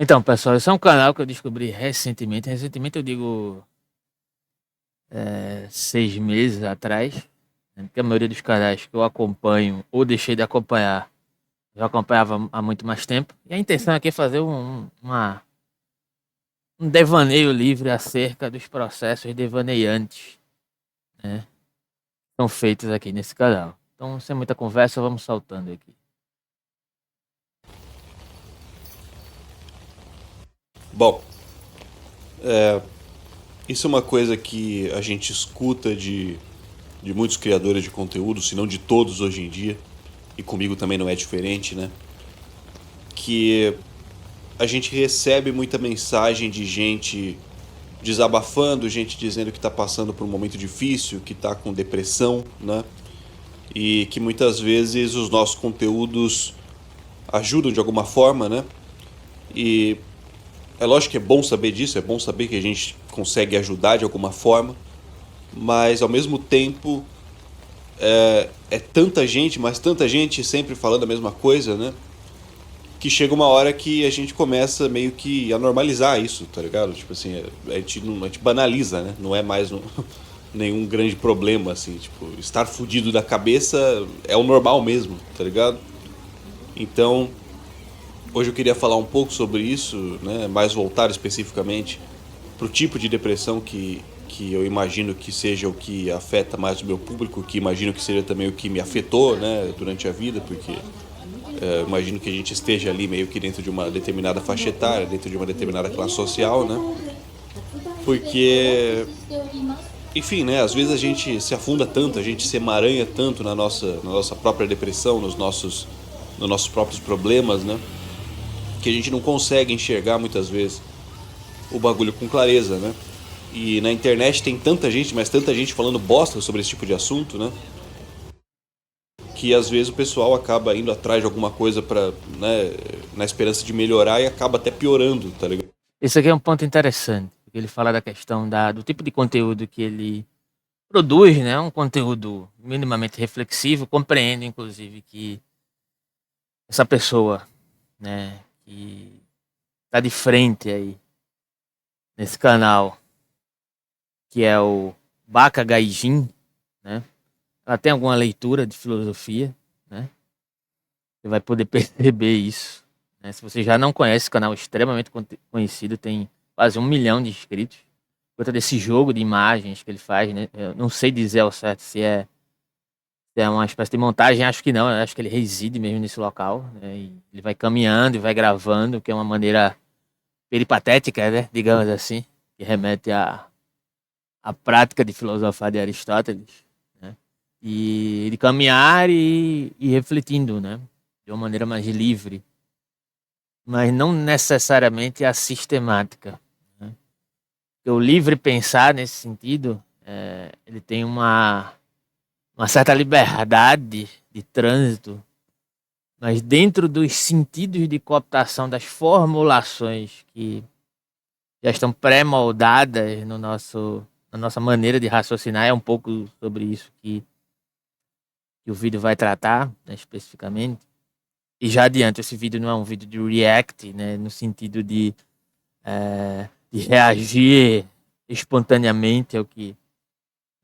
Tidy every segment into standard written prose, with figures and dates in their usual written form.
Então, pessoal, esse é um canal que eu descobri recentemente. Recentemente eu digo 6 meses atrás, né? Porque a maioria dos canais que eu acompanho ou deixei de acompanhar, eu acompanhava há muito mais tempo. E a intenção aqui é fazer um devaneio livre acerca dos processos devaneiantes, né? Que são feitos aqui nesse canal. Então, sem muita conversa, vamos saltando aqui. Bom, isso é uma coisa que a gente escuta de muitos criadores de conteúdo, se não de todos hoje em dia, e comigo também não é diferente, né? Que a gente recebe muita mensagem de gente desabafando, gente dizendo que está passando por um momento difícil, que está com depressão, né? E que muitas vezes os nossos conteúdos ajudam de alguma forma, né? E é lógico que é bom saber disso, é bom saber que a gente consegue ajudar de alguma forma, mas ao mesmo tempo é tanta gente, mas tanta gente sempre falando a mesma coisa, né? Que chega uma hora que a gente começa meio que a normalizar isso, tá ligado? Tipo assim, a gente banaliza, né? Não é mais nenhum grande problema, assim. Tipo, estar fudido da cabeça é o normal mesmo, tá ligado? Então, hoje eu queria falar um pouco sobre isso, né? Mais voltado especificamente pro tipo de depressão que eu imagino que seja o que afeta mais o meu público, que imagino que seja também o que me afetou, né, durante a vida, porque eu imagino que a gente esteja ali meio que dentro de uma determinada faixa etária, dentro de uma determinada classe social, né? Porque, enfim, né? Às vezes a gente se afunda tanto, a gente se emaranha tanto na nossa própria depressão, nos nossos próprios problemas, né? Que a gente não consegue enxergar muitas vezes o bagulho com clareza, né? E na internet tem tanta gente, mas tanta gente falando bosta sobre esse tipo de assunto, né? Que às vezes o pessoal acaba indo atrás de alguma coisa para, né, na esperança de melhorar e acaba até piorando, tá ligado? Esse aqui é um ponto interessante, porque ele fala da questão do tipo de conteúdo que ele produz, né, um conteúdo minimamente reflexivo, compreendo inclusive que essa pessoa, né, que tá de frente aí nesse canal, que é o Baca Gaijin, né, ela tem alguma leitura de filosofia, né, você vai poder perceber isso, né, se você já não conhece esse canal extremamente conhecido, tem quase 1 milhão de inscritos, por conta desse jogo de imagens que ele faz, né, eu não sei dizer ao certo se é uma espécie de montagem, acho que não, eu acho que ele reside mesmo nesse local, né? E ele vai caminhando e vai gravando, que é uma maneira peripatética, né? Digamos assim, que remete à prática de filosofar de Aristóteles, né? E de caminhar e refletindo, né? De uma maneira mais livre, mas não necessariamente a sistemática, né? Porque o livre pensar, nesse sentido, ele tem uma certa liberdade de trânsito, mas dentro dos sentidos de cooptação das formulações que já estão pré-moldadas na nossa maneira de raciocinar, é um pouco sobre isso que o vídeo vai tratar, né, especificamente. E já adianto, esse vídeo não é um vídeo de react, né, no sentido de reagir espontaneamente ao que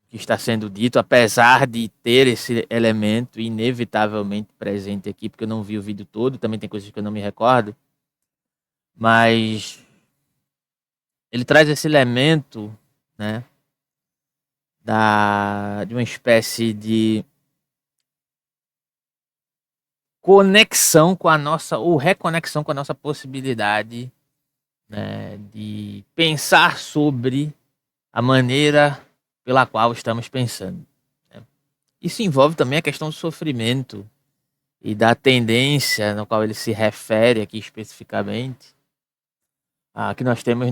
está sendo dito, apesar de ter esse elemento inevitavelmente presente aqui, porque eu não vi o vídeo todo, também tem coisas que eu não me recordo, mas ele traz esse elemento, né, de uma espécie de conexão com a nossa, ou reconexão com a nossa possibilidade, né, de pensar sobre a maneira pela qual estamos pensando, né. Isso envolve também a questão do sofrimento e da tendência no qual ele se refere aqui especificamente, que nós temos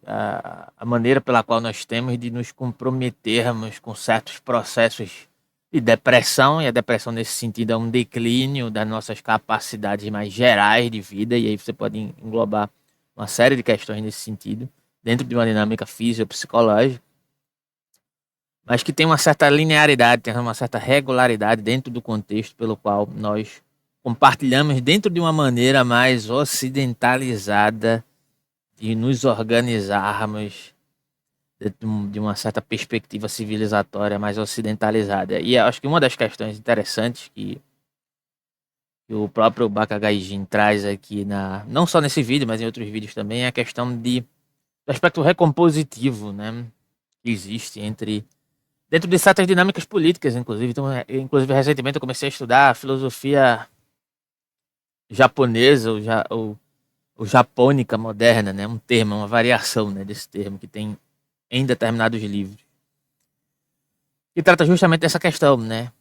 a maneira pela qual nós temos de nos comprometermos com certos processos de depressão, e a depressão nesse sentido é um declínio das nossas capacidades mais gerais de vida, e aí você pode englobar uma série de questões nesse sentido, dentro de uma dinâmica fisiopsicológica, mas que tem uma certa linearidade, tem uma certa regularidade dentro do contexto pelo qual nós compartilhamos dentro de uma maneira mais ocidentalizada de nos organizarmos de uma certa perspectiva civilizatória mais ocidentalizada. E eu acho que uma das questões interessantes que o próprio Bakagaijin traz aqui, não só nesse vídeo, mas em outros vídeos também, é a questão do aspecto recompositivo, né, que existe dentro de certas dinâmicas políticas, inclusive. Então, inclusive, recentemente eu comecei a estudar a filosofia japonesa, ou japônica moderna, né, um termo, uma variação, né, desse termo que tem em determinados livros, que trata justamente dessa questão, né,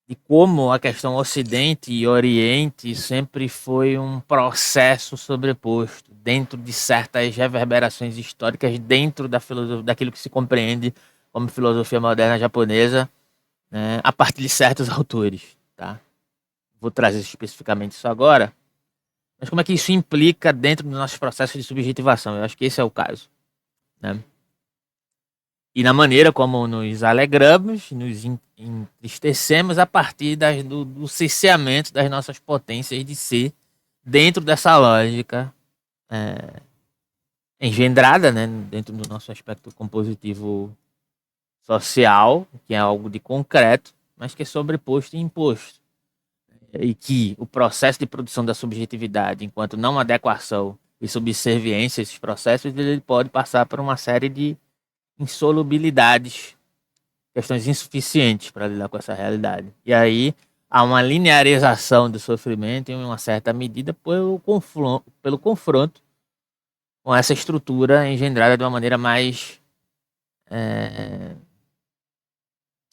de como a questão Ocidente e Oriente sempre foi um processo sobreposto dentro de certas reverberações históricas dentro daquilo que se compreende como filosofia moderna japonesa, né, a partir de certos autores, tá? Vou trazer especificamente isso agora, mas como é que isso implica dentro dos nossos processos de subjetivação? Eu acho que esse é o caso, né? E na maneira como nos alegramos, nos entristecemos a partir do cerceamento das nossas potências de ser dentro dessa lógica engendrada, né, dentro do nosso aspecto compositivo social, que é algo de concreto, mas que é sobreposto e imposto. E que o processo de produção da subjetividade, enquanto não adequação e subserviência a esses processos, ele pode passar por uma série de insolubilidades, questões insuficientes para lidar com essa realidade. E aí há uma linearização do sofrimento em uma certa medida pelo confronto com essa estrutura engendrada de uma maneira mais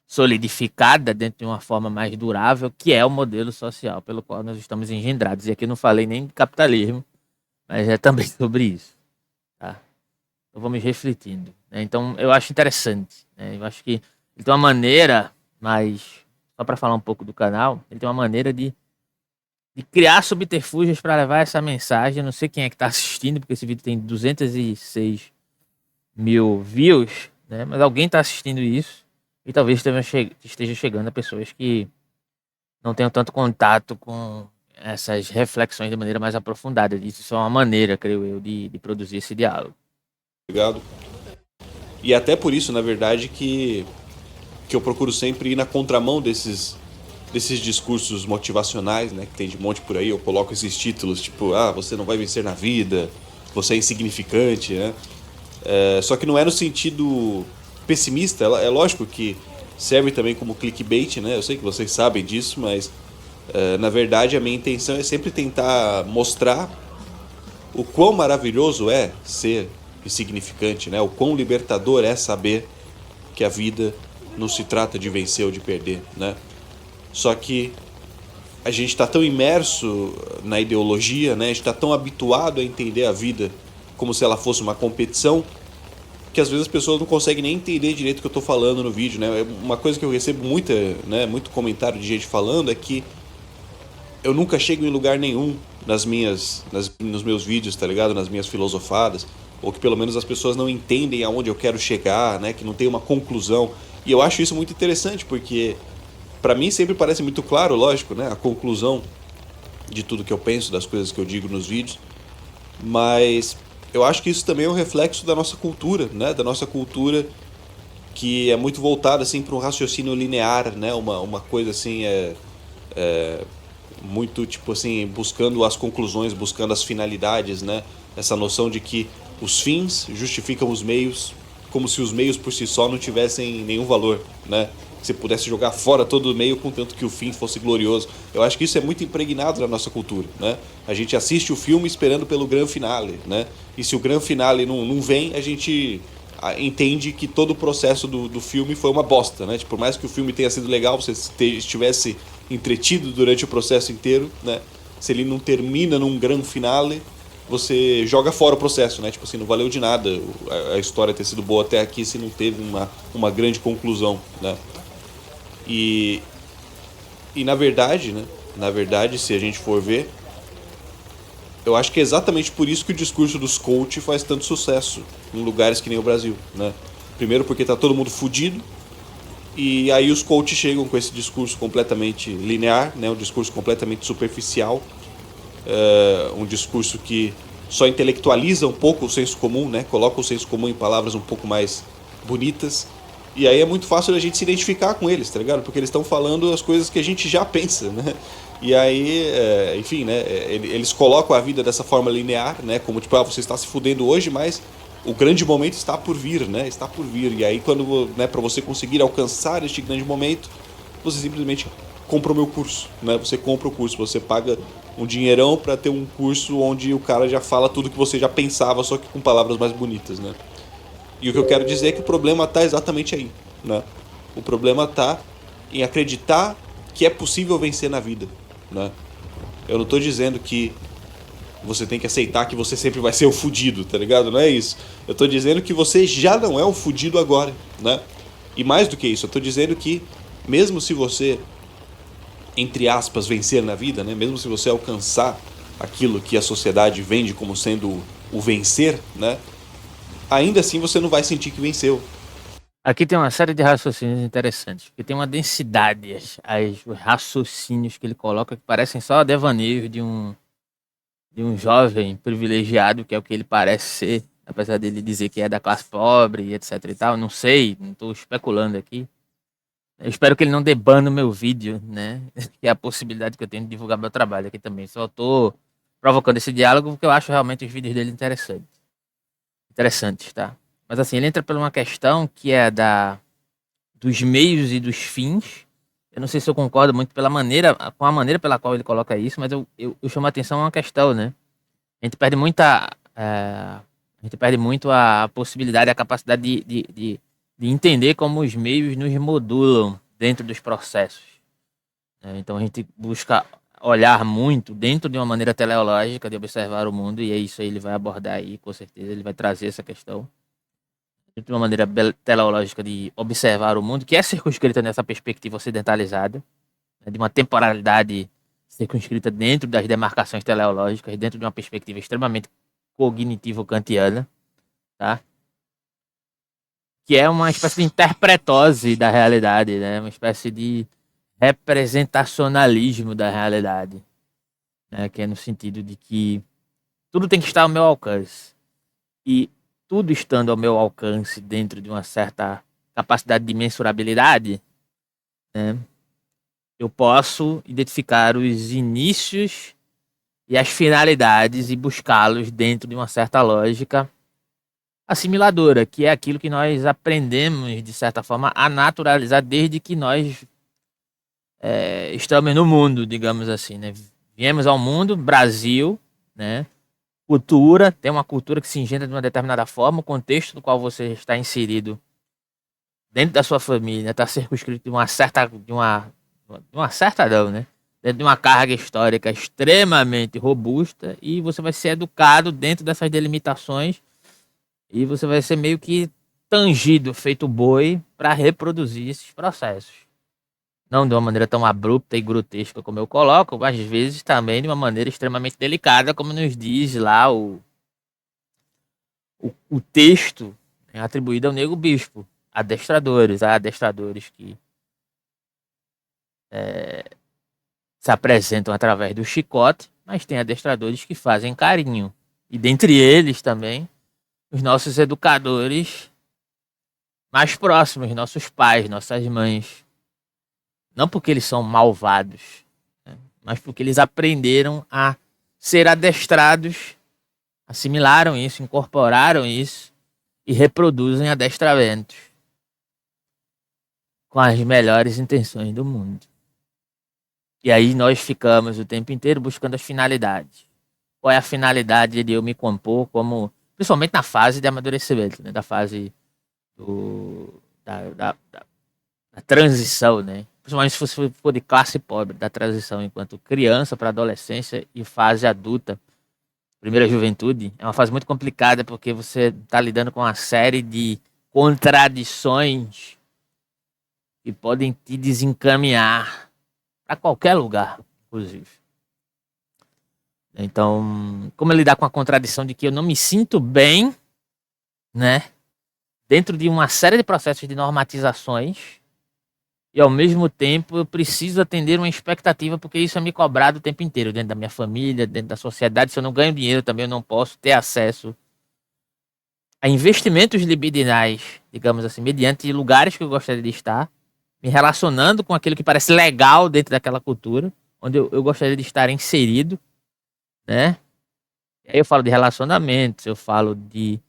solidificada, dentro de uma forma mais durável, que é o modelo social pelo qual nós estamos engendrados. E aqui eu não falei nem de capitalismo, mas é também sobre isso, tá? Então vamos refletindo, né? Então eu acho interessante, né? Eu acho que ele tem uma maneira, mas só para falar um pouco do canal, ele tem uma maneira de criar subterfúgios para levar essa mensagem. Eu não sei quem é que está assistindo, porque esse vídeo tem 206 mil views, né? Mas alguém está assistindo isso e talvez esteja chegando a pessoas que não tenham tanto contato com essas reflexões de maneira mais aprofundada. Isso é uma maneira, creio eu, de produzir esse diálogo. Obrigado. E até por isso, na verdade, que eu procuro sempre ir na contramão desses discursos motivacionais, né, que tem de monte por aí. Eu coloco esses títulos, tipo, você não vai vencer na vida, você é insignificante, né? Só que não é no sentido pessimista. É lógico que serve também como clickbait, né? Eu sei que vocês sabem disso, mas na verdade a minha intenção é sempre tentar mostrar o quão maravilhoso é ser insignificante, né? O quão libertador é saber que a vida não se trata de vencer ou de perder, né? Só que a gente está tão imerso na ideologia, né? A gente está tão habituado a entender a vida como se ela fosse uma competição, que às vezes as pessoas não conseguem nem entender direito o que eu estou falando no vídeo, né? Uma coisa que eu recebo muito comentário de gente falando é que eu nunca chego em lugar nenhum nos meus vídeos, tá ligado? Nas minhas filosofadas, ou que pelo menos as pessoas não entendem aonde eu quero chegar, né? Que não tem uma conclusão. E eu acho isso muito interessante, porque pra mim sempre parece muito claro, lógico, né? A conclusão de tudo que eu penso, das coisas que eu digo nos vídeos. Mas eu acho que isso também é um reflexo da nossa cultura, né? Da nossa cultura, que é muito voltada assim para um raciocínio linear, né? Uma coisa assim muito tipo assim, buscando as conclusões, buscando as finalidades, né? Essa noção de que os fins justificam os meios, como se os meios por si só não tivessem nenhum valor, né? Que você pudesse jogar fora todo o meio, contanto que o fim fosse glorioso. Eu acho que isso é muito impregnado na nossa cultura, né? A gente assiste o filme esperando pelo grande finale, né? E se o grande finale não vem, a gente entende que todo o processo do filme foi uma bosta, né? Tipo, por mais que o filme tenha sido legal, você estivesse entretido durante o processo inteiro, né? Se ele não termina num grande finale, você joga fora o processo, né? Tipo assim, não valeu de nada a história ter sido boa até aqui se não teve uma grande conclusão, né? E na verdade, né? Na verdade, se a gente for ver, eu acho que é exatamente por isso que o discurso dos coach faz tanto sucesso em lugares que nem o Brasil, né? Primeiro porque tá todo mundo fudido, e aí os coaches chegam com esse discurso completamente linear, né? Um discurso completamente superficial, um discurso que só intelectualiza um pouco o senso comum, né? Coloca o senso comum em palavras um pouco mais bonitas. E aí é muito fácil a gente se identificar com eles, tá ligado? Porque eles estão falando as coisas que a gente já pensa, né? E aí, enfim, né? Eles colocam a vida dessa forma linear, né? Como tipo, você está se fudendo hoje, mas o grande momento está por vir, né? Está por vir. E aí, quando, né, para você conseguir alcançar este grande momento, você simplesmente compra o meu curso, né? Você compra o curso, você paga um dinheirão para ter um curso onde o cara já fala tudo que você já pensava, só que com palavras mais bonitas, né? E o que eu quero dizer é que o problema está exatamente aí, né? O problema está em acreditar que é possível vencer na vida, né? Eu não estou dizendo que você tem que aceitar que você sempre vai ser o fudido, tá ligado? Não é isso. Eu estou dizendo que você já não é o fudido agora, né? E mais do que isso, eu estou dizendo que mesmo se você, entre aspas, vencer na vida, né? Mesmo se você alcançar aquilo que a sociedade vende como sendo o vencer, né? Ainda assim você não vai sentir que venceu. Aqui tem uma série de raciocínios interessantes, porque tem uma densidade, os raciocínios que ele coloca que parecem só devaneios de um jovem privilegiado, que é o que ele parece ser, apesar dele dizer que é da classe pobre e etc e tal. Não sei, não estou especulando aqui. Eu espero que ele não dê no meu vídeo, né? Que é a possibilidade que eu tenho de divulgar meu trabalho aqui também. Só estou provocando esse diálogo porque eu acho realmente os vídeos dele interessantes, tá? Mas assim, ele entra por uma questão que é dos meios e dos fins. Eu não sei se eu concordo muito com a maneira pela qual ele coloca isso, mas eu chamo a atenção a uma questão, né? A gente perde muito a possibilidade, a capacidade de entender como os meios nos modulam dentro dos processos, né? Então a gente busca olhar muito dentro de uma maneira teleológica de observar o mundo, e é isso aí ele vai abordar aí, com certeza ele vai trazer essa questão de uma maneira teleológica de observar o mundo, que é circunscrita nessa perspectiva ocidentalizada, né, de uma temporalidade circunscrita dentro das demarcações teleológicas, dentro de uma perspectiva extremamente cognitivo-kantiana, tá? Que é uma espécie de interpretose da realidade, né? Uma espécie de representacionalismo da realidade, né? Que é no sentido de que tudo tem que estar ao meu alcance. E tudo estando ao meu alcance dentro de uma certa capacidade de mensurabilidade, né, eu posso identificar os inícios e as finalidades e buscá-los dentro de uma certa lógica assimiladora, que é aquilo que nós aprendemos, de certa forma, a naturalizar desde que nós estamos no mundo, digamos assim, né? Viemos ao mundo, Brasil, né? Cultura, tem uma cultura que se engendra de uma determinada forma, o contexto no qual você está inserido dentro da sua família está circunscrito de uma certa não, né? Dentro de uma carga histórica extremamente robusta, e você vai ser educado dentro dessas delimitações e você vai ser meio que tangido, feito boi, para reproduzir esses processos. Não de uma maneira tão abrupta e grotesca como eu coloco, mas às vezes também de uma maneira extremamente delicada, como nos diz lá o texto, né, atribuído ao Negro Bispo. Há adestradores que se apresentam através do chicote, mas tem adestradores que fazem carinho. E dentre eles também, os nossos educadores mais próximos, nossos pais, nossas mães. Não porque eles são malvados, né, mas porque eles aprenderam a ser adestrados, assimilaram isso, incorporaram isso e reproduzem adestramentos com as melhores intenções do mundo. E aí nós ficamos o tempo inteiro buscando as finalidades. Qual é a finalidade de eu me compor como, principalmente na fase de amadurecimento, né? Da fase da transição, né? Principalmente se você for de classe pobre, da transição enquanto criança para adolescência e fase adulta, primeira juventude. É uma fase muito complicada porque você está lidando com uma série de contradições que podem te desencaminhar para qualquer lugar, inclusive. Então, como lidar com a contradição de que eu não me sinto bem, né, dentro de uma série de processos de normatizações e ao mesmo tempo eu preciso atender uma expectativa, porque isso é me cobrado o tempo inteiro, dentro da minha família, dentro da sociedade. Se eu não ganho dinheiro também, eu não posso ter acesso a investimentos libidinais, digamos assim, mediante lugares que eu gostaria de estar, me relacionando com aquilo que parece legal dentro daquela cultura, onde eu gostaria de estar inserido, né? Aí eu falo de relacionamentos, eu falo de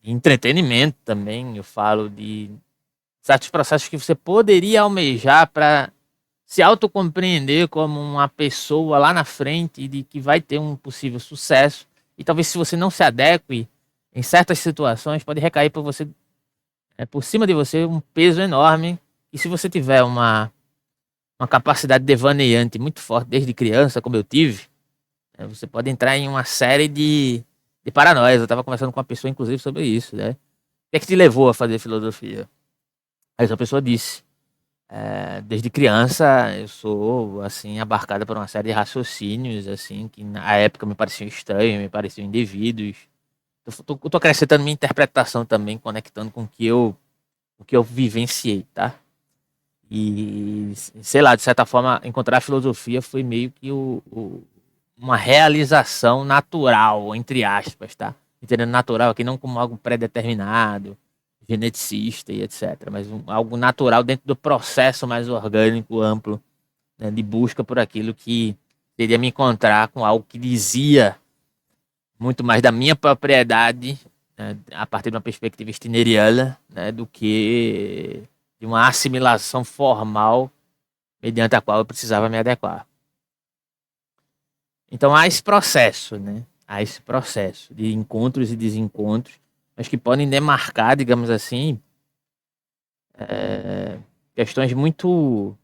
entretenimento também, eu falo de certos processos que você poderia almejar para se autocompreender como uma pessoa lá na frente de que vai ter um possível sucesso. E talvez se você não se adeque em certas situações, pode recair por você, por cima de você um peso enorme. E se você tiver uma capacidade devaneante muito forte desde criança, como eu tive, você pode entrar em uma série de paranoias. Eu estava conversando com uma pessoa, inclusive, sobre isso, né? O que é que te levou a fazer filosofia? Aí essa pessoa disse: desde criança eu sou, assim, abarcada por uma série de raciocínios, assim, que na época me pareciam estranhos, me pareciam indevidos. Eu tô acrescentando minha interpretação também, conectando com o que eu vivenciei, tá? E, sei lá, de certa forma, encontrar a filosofia foi meio que uma realização natural, entre aspas, tá? Entendendo natural aqui não como algo pré-determinado, geneticista e etc., mas algo natural dentro do processo mais orgânico, amplo, né, de busca por aquilo que seria me encontrar com algo que dizia muito mais da minha propriedade, né, a partir de uma perspectiva stineriana, né, do que de uma assimilação formal mediante a qual eu precisava me adequar. Então há esse processo, né? Há esse processo de encontros e desencontros, mas que podem demarcar, digamos assim, questões muito,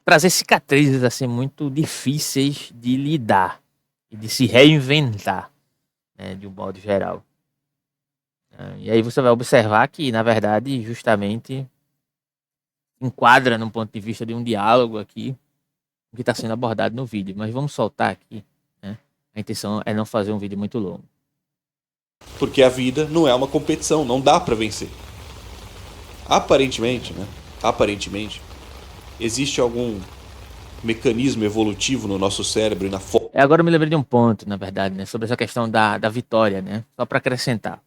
trazer cicatrizes assim muito difíceis de lidar e de se reinventar, né, de um modo geral. E aí você vai observar que, na verdade, justamente enquadra num ponto de vista de um diálogo aqui que está sendo abordado no vídeo. Mas vamos soltar aqui, né? A intenção é não fazer um vídeo muito longo. Porque a vida não é uma competição, não dá para vencer. Aparentemente, né? Aparentemente, existe algum mecanismo evolutivo no nosso cérebro e na forma. Agora eu me lembrei de um ponto, na verdade, né? Sobre essa questão da vitória, né? Só para acrescentar.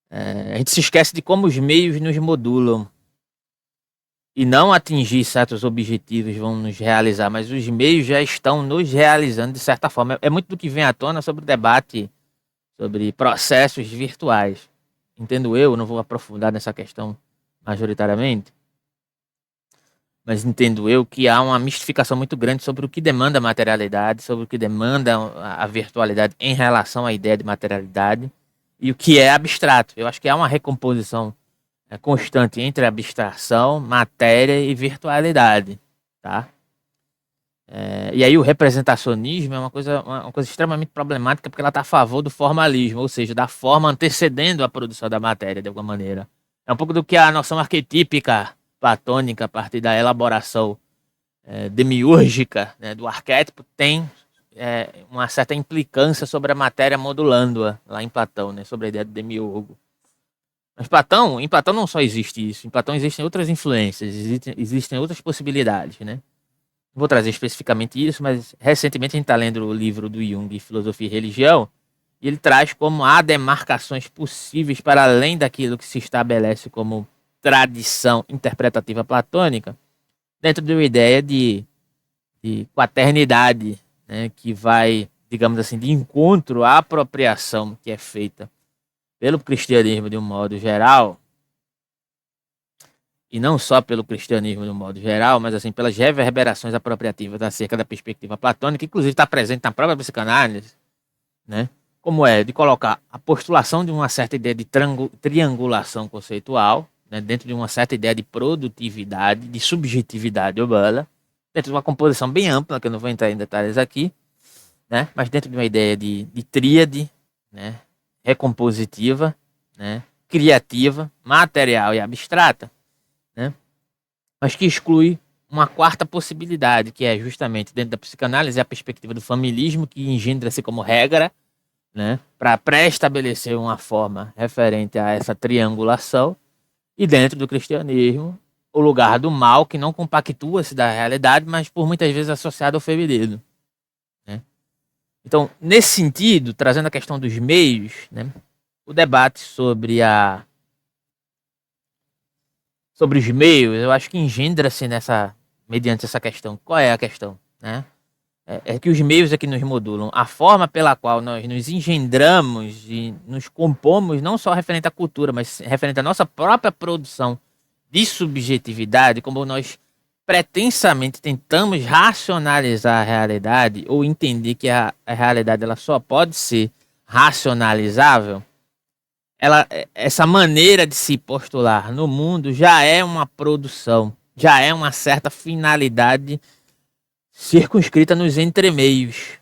A gente se esquece de como os meios nos modulam. E não atingir certos objetivos vão nos realizar, mas os meios já estão nos realizando de certa forma. É muito do que vem à tona sobre o debate sobre processos virtuais. Entendo eu, não vou aprofundar nessa questão majoritariamente, mas entendo eu que há uma mistificação muito grande sobre o que demanda materialidade, sobre o que demanda a virtualidade em relação à ideia de materialidade e o que é abstrato. Eu acho que há uma recomposição constante entre abstração, matéria e virtualidade, tá? E aí o representacionismo é uma coisa extremamente problemática, porque ela está a favor do formalismo, ou seja, da forma antecedendo a produção da matéria, de alguma maneira. É um pouco do que a noção arquetípica platônica, a partir da elaboração demiúrgica, né, do arquétipo, tem uma certa implicância sobre a matéria modulando-a, lá em Platão, né, sobre a ideia do demiurgo. Mas em Platão não só existe isso, em Platão existem outras influências, existem outras possibilidades, né? Não vou trazer especificamente isso, mas recentemente a gente está lendo o livro do Jung, Filosofia e Religião, e ele traz como há demarcações possíveis para além daquilo que se estabelece como tradição interpretativa platônica, dentro de uma ideia de quaternidade, né, que vai, digamos assim, de encontro à apropriação que é feita pelo cristianismo de um modo geral, e não só pelo cristianismo de um modo geral, mas assim pelas reverberações apropriativas acerca da perspectiva platônica, que inclusive está presente na própria psicanálise, né? Como é de colocar a postulação de uma certa ideia de triangulação conceitual, né, dentro de uma certa ideia de produtividade, de subjetividade humana, dentro de uma composição bem ampla, que eu não vou entrar em detalhes aqui, né, mas dentro de uma ideia de tríade, né, recompositiva, né, criativa, material e abstrata, né, mas que exclui uma quarta possibilidade, que é justamente dentro da psicanálise a perspectiva do familismo, que engendra-se como regra, né, para pré-estabelecer uma forma referente a essa triangulação, e dentro do cristianismo o lugar do mal, que não compactua-se da realidade, mas por muitas vezes associado ao feminino, né? Então, nesse sentido, trazendo a questão dos meios, né, o debate sobre os meios, eu acho que engendra-se mediante essa questão. Qual é a questão, né? É que os meios é que nos modulam. A forma pela qual nós nos engendramos e nos compomos, não só referente à cultura, mas referente à nossa própria produção de subjetividade, como nós pretensamente tentamos racionalizar a realidade ou entender que a realidade ela só pode ser racionalizável, essa maneira de se postular no mundo já é uma produção, já é uma certa finalidade circunscrita nos entremeios,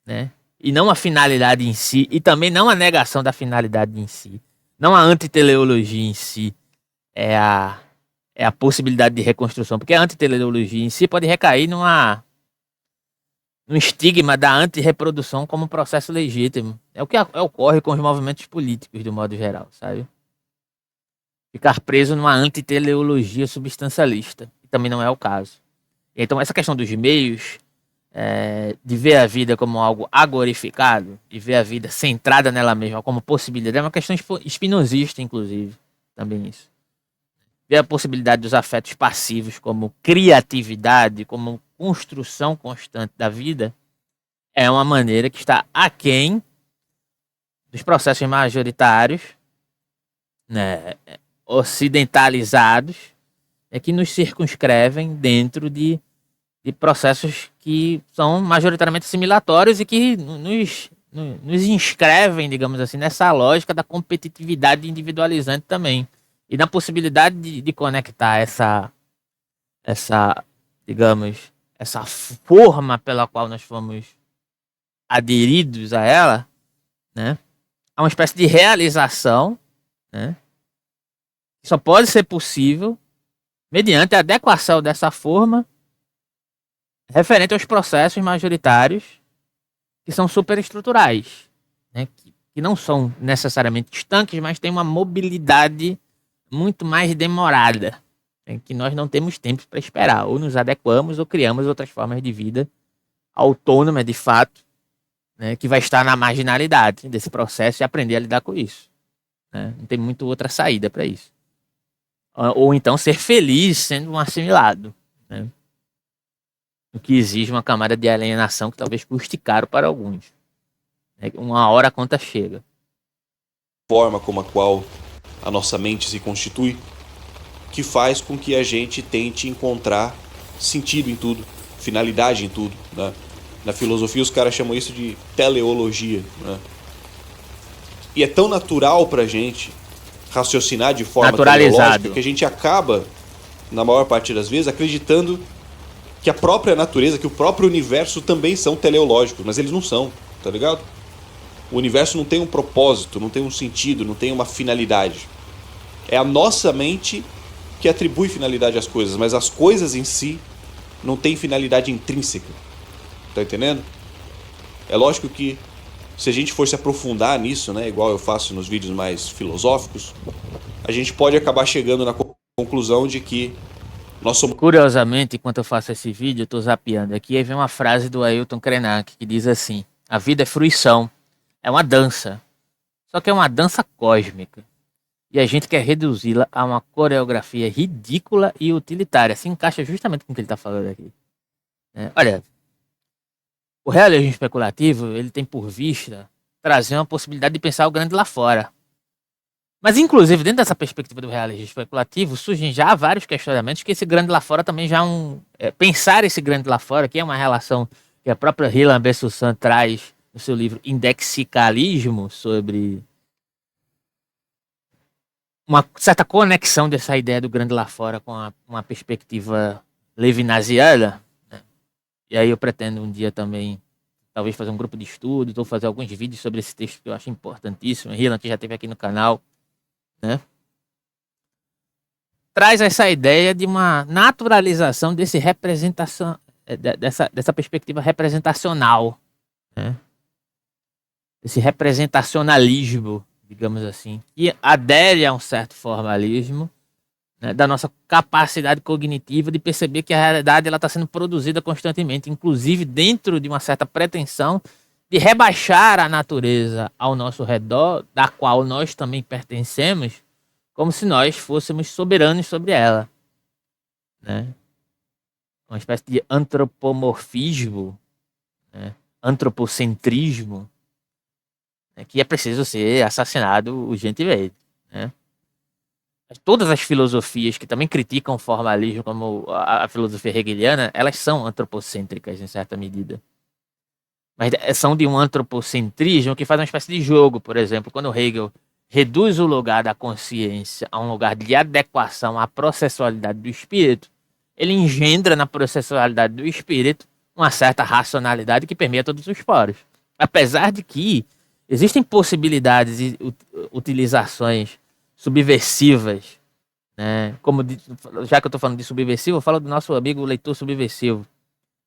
né? E não a finalidade em si, e também não a negação da finalidade em si, não a antiteleologia em si, é a possibilidade de reconstrução, porque a antiteleologia em si pode recair num estigma da antirreprodução como processo legítimo. É o que ocorre com os movimentos políticos, de modo geral, sabe? Ficar preso numa antiteleologia substancialista, que também não é o caso. Então, essa questão dos meios, de ver a vida como algo agorificado, de ver a vida centrada nela mesma como possibilidade, é uma questão espinosista, inclusive, também isso. Ver a possibilidade dos afetos passivos como criatividade, como construção constante da vida, é uma maneira que está aquém dos processos majoritários, né, ocidentalizados, que nos circunscrevem dentro de processos que são majoritariamente assimilatórios e que nos inscrevem, digamos assim, nessa lógica da competitividade individualizante também. E na possibilidade de conectar digamos, essa forma pela qual nós fomos aderidos a ela, né, a uma espécie de realização, né, que só pode ser possível mediante a adequação dessa forma referente aos processos majoritários que são superestruturais, né, que não são necessariamente estanques, mas têm uma mobilidade muito mais demorada, que nós não temos tempo para esperar. Ou nos adequamos ou criamos outras formas de vida autônoma, de fato, né, que vai estar na marginalidade desse processo e aprender a lidar com isso, né? Não tem muito outra saída para isso. Ou então ser feliz sendo um assimilado, né? O que exige uma camada de alienação que talvez custe caro para alguns, né? Uma hora a conta chega. Forma como a qual a nossa mente se constitui, que faz com que a gente tente encontrar sentido em tudo, finalidade em tudo, né? Na filosofia os caras chamam isso de teleologia, né? E é tão natural pra gente raciocinar de forma teleológica que a gente acaba, na maior parte das vezes, acreditando que a própria natureza, que o próprio universo também são teleológicos, mas eles não são, tá ligado? O universo não tem um propósito, não tem um sentido, não tem uma finalidade. É a nossa mente que atribui finalidade às coisas, mas as coisas em si não têm finalidade intrínseca. Tá entendendo? É lógico que se a gente for se aprofundar nisso, né, igual eu faço nos vídeos mais filosóficos, a gente pode acabar chegando na conclusão de que nós somos... Curiosamente, enquanto eu faço esse vídeo, eu tô zapeando aqui, aí vem uma frase do Ailton Krenak, que diz assim: a vida é fruição, é uma dança, só que é uma dança cósmica. E a gente quer reduzi-la a uma coreografia ridícula e utilitária. Se encaixa justamente com o que ele está falando aqui. Olha, o realismo especulativo, ele tem por vista trazer uma possibilidade de pensar o grande lá fora. Mas, inclusive, dentro dessa perspectiva do realismo especulativo, surgem já vários questionamentos que esse grande lá fora também já pensar esse grande lá fora, que é uma relação que a própria Ilan Besusan traz no seu livro Indexicalismo, sobre uma certa conexão dessa ideia do grande lá fora com uma perspectiva levinasiana, né? E aí eu pretendo um dia também, talvez fazer um grupo de estudo, ou fazer alguns vídeos sobre esse texto que eu acho importantíssimo. Ilan, que já esteve aqui no canal, né? Traz essa ideia de uma naturalização desse dessa perspectiva representacional, né? Esse representacionalismo, digamos assim, que adere a um certo formalismo, né, da nossa capacidade cognitiva de perceber que a realidade está sendo produzida constantemente, inclusive dentro de uma certa pretensão de rebaixar a natureza ao nosso redor, da qual nós também pertencemos, como se nós fôssemos soberanos sobre ela, né? Uma espécie de antropomorfismo, né? Antropocentrismo, né? Que é preciso ser assassinado urgentemente, né? Todas as filosofias que também criticam o formalismo, como a filosofia hegeliana, elas são antropocêntricas em certa medida. Mas são de um antropocentrismo que faz uma espécie de jogo. Por exemplo, quando Hegel reduz o lugar da consciência a um lugar de adequação à processualidade do espírito, ele engendra na processualidade do espírito uma certa racionalidade que permeia todos os poros. Apesar de que existem possibilidades e utilizações subversivas, né? Como já que eu estou falando de subversivo, eu falo do nosso amigo leitor subversivo,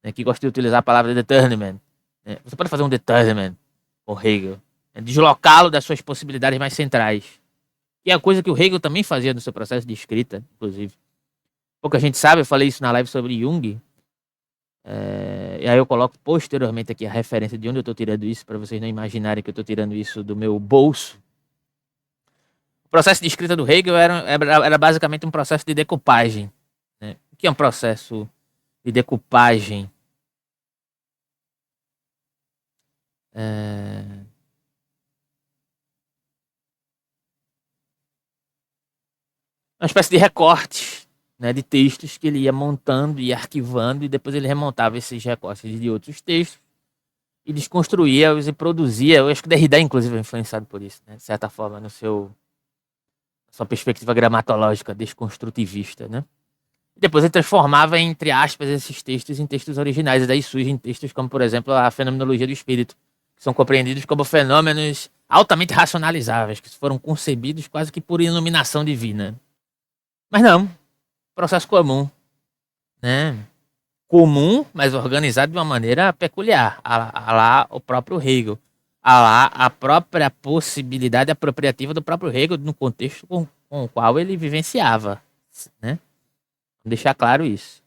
né? Que gosta de utilizar a palavra determinant. Né? Você pode fazer um determinant com Hegel, né? Deslocá-lo das suas possibilidades mais centrais, que é a coisa que o Hegel também fazia no seu processo de escrita, inclusive. Pouca gente sabe, eu falei isso na live sobre Jung, e aí eu coloco posteriormente aqui a referência de onde eu estou tirando isso, para vocês não imaginarem que eu estou tirando isso do meu bolso. O processo de escrita do Hegel era basicamente um processo de decupagem, né? O que é um processo de decupagem? Uma espécie de recorte, né, de textos que ele ia montando e arquivando, e depois ele remontava esses recortes de outros textos e desconstruía-os e produzia. Eu acho que Derrida, inclusive, é influenciado por isso, né, de certa forma, sua perspectiva gramatológica desconstrutivista, né? E depois ele transformava, entre aspas, esses textos em textos originais, e daí surgem textos como, por exemplo, a Fenomenologia do Espírito, que são compreendidos como fenômenos altamente racionalizáveis, que foram concebidos quase que por iluminação divina. Mas não, processo comum, né? Comum, mas organizado de uma maneira peculiar, a lá o próprio Hegel, a lá a própria possibilidade apropriativa do próprio Hegel no contexto com o qual ele vivenciava, né? Vamos deixar claro isso.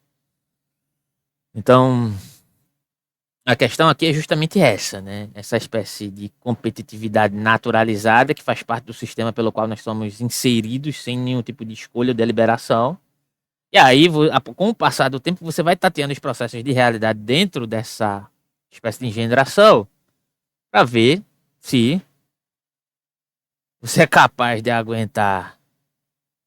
Então, a questão aqui é justamente essa, né? Essa espécie de competitividade naturalizada que faz parte do sistema pelo qual nós somos inseridos sem nenhum tipo de escolha ou deliberação. E aí, com o passar do tempo, você vai tateando os processos de realidade dentro dessa espécie de engendração para ver se você é capaz de aguentar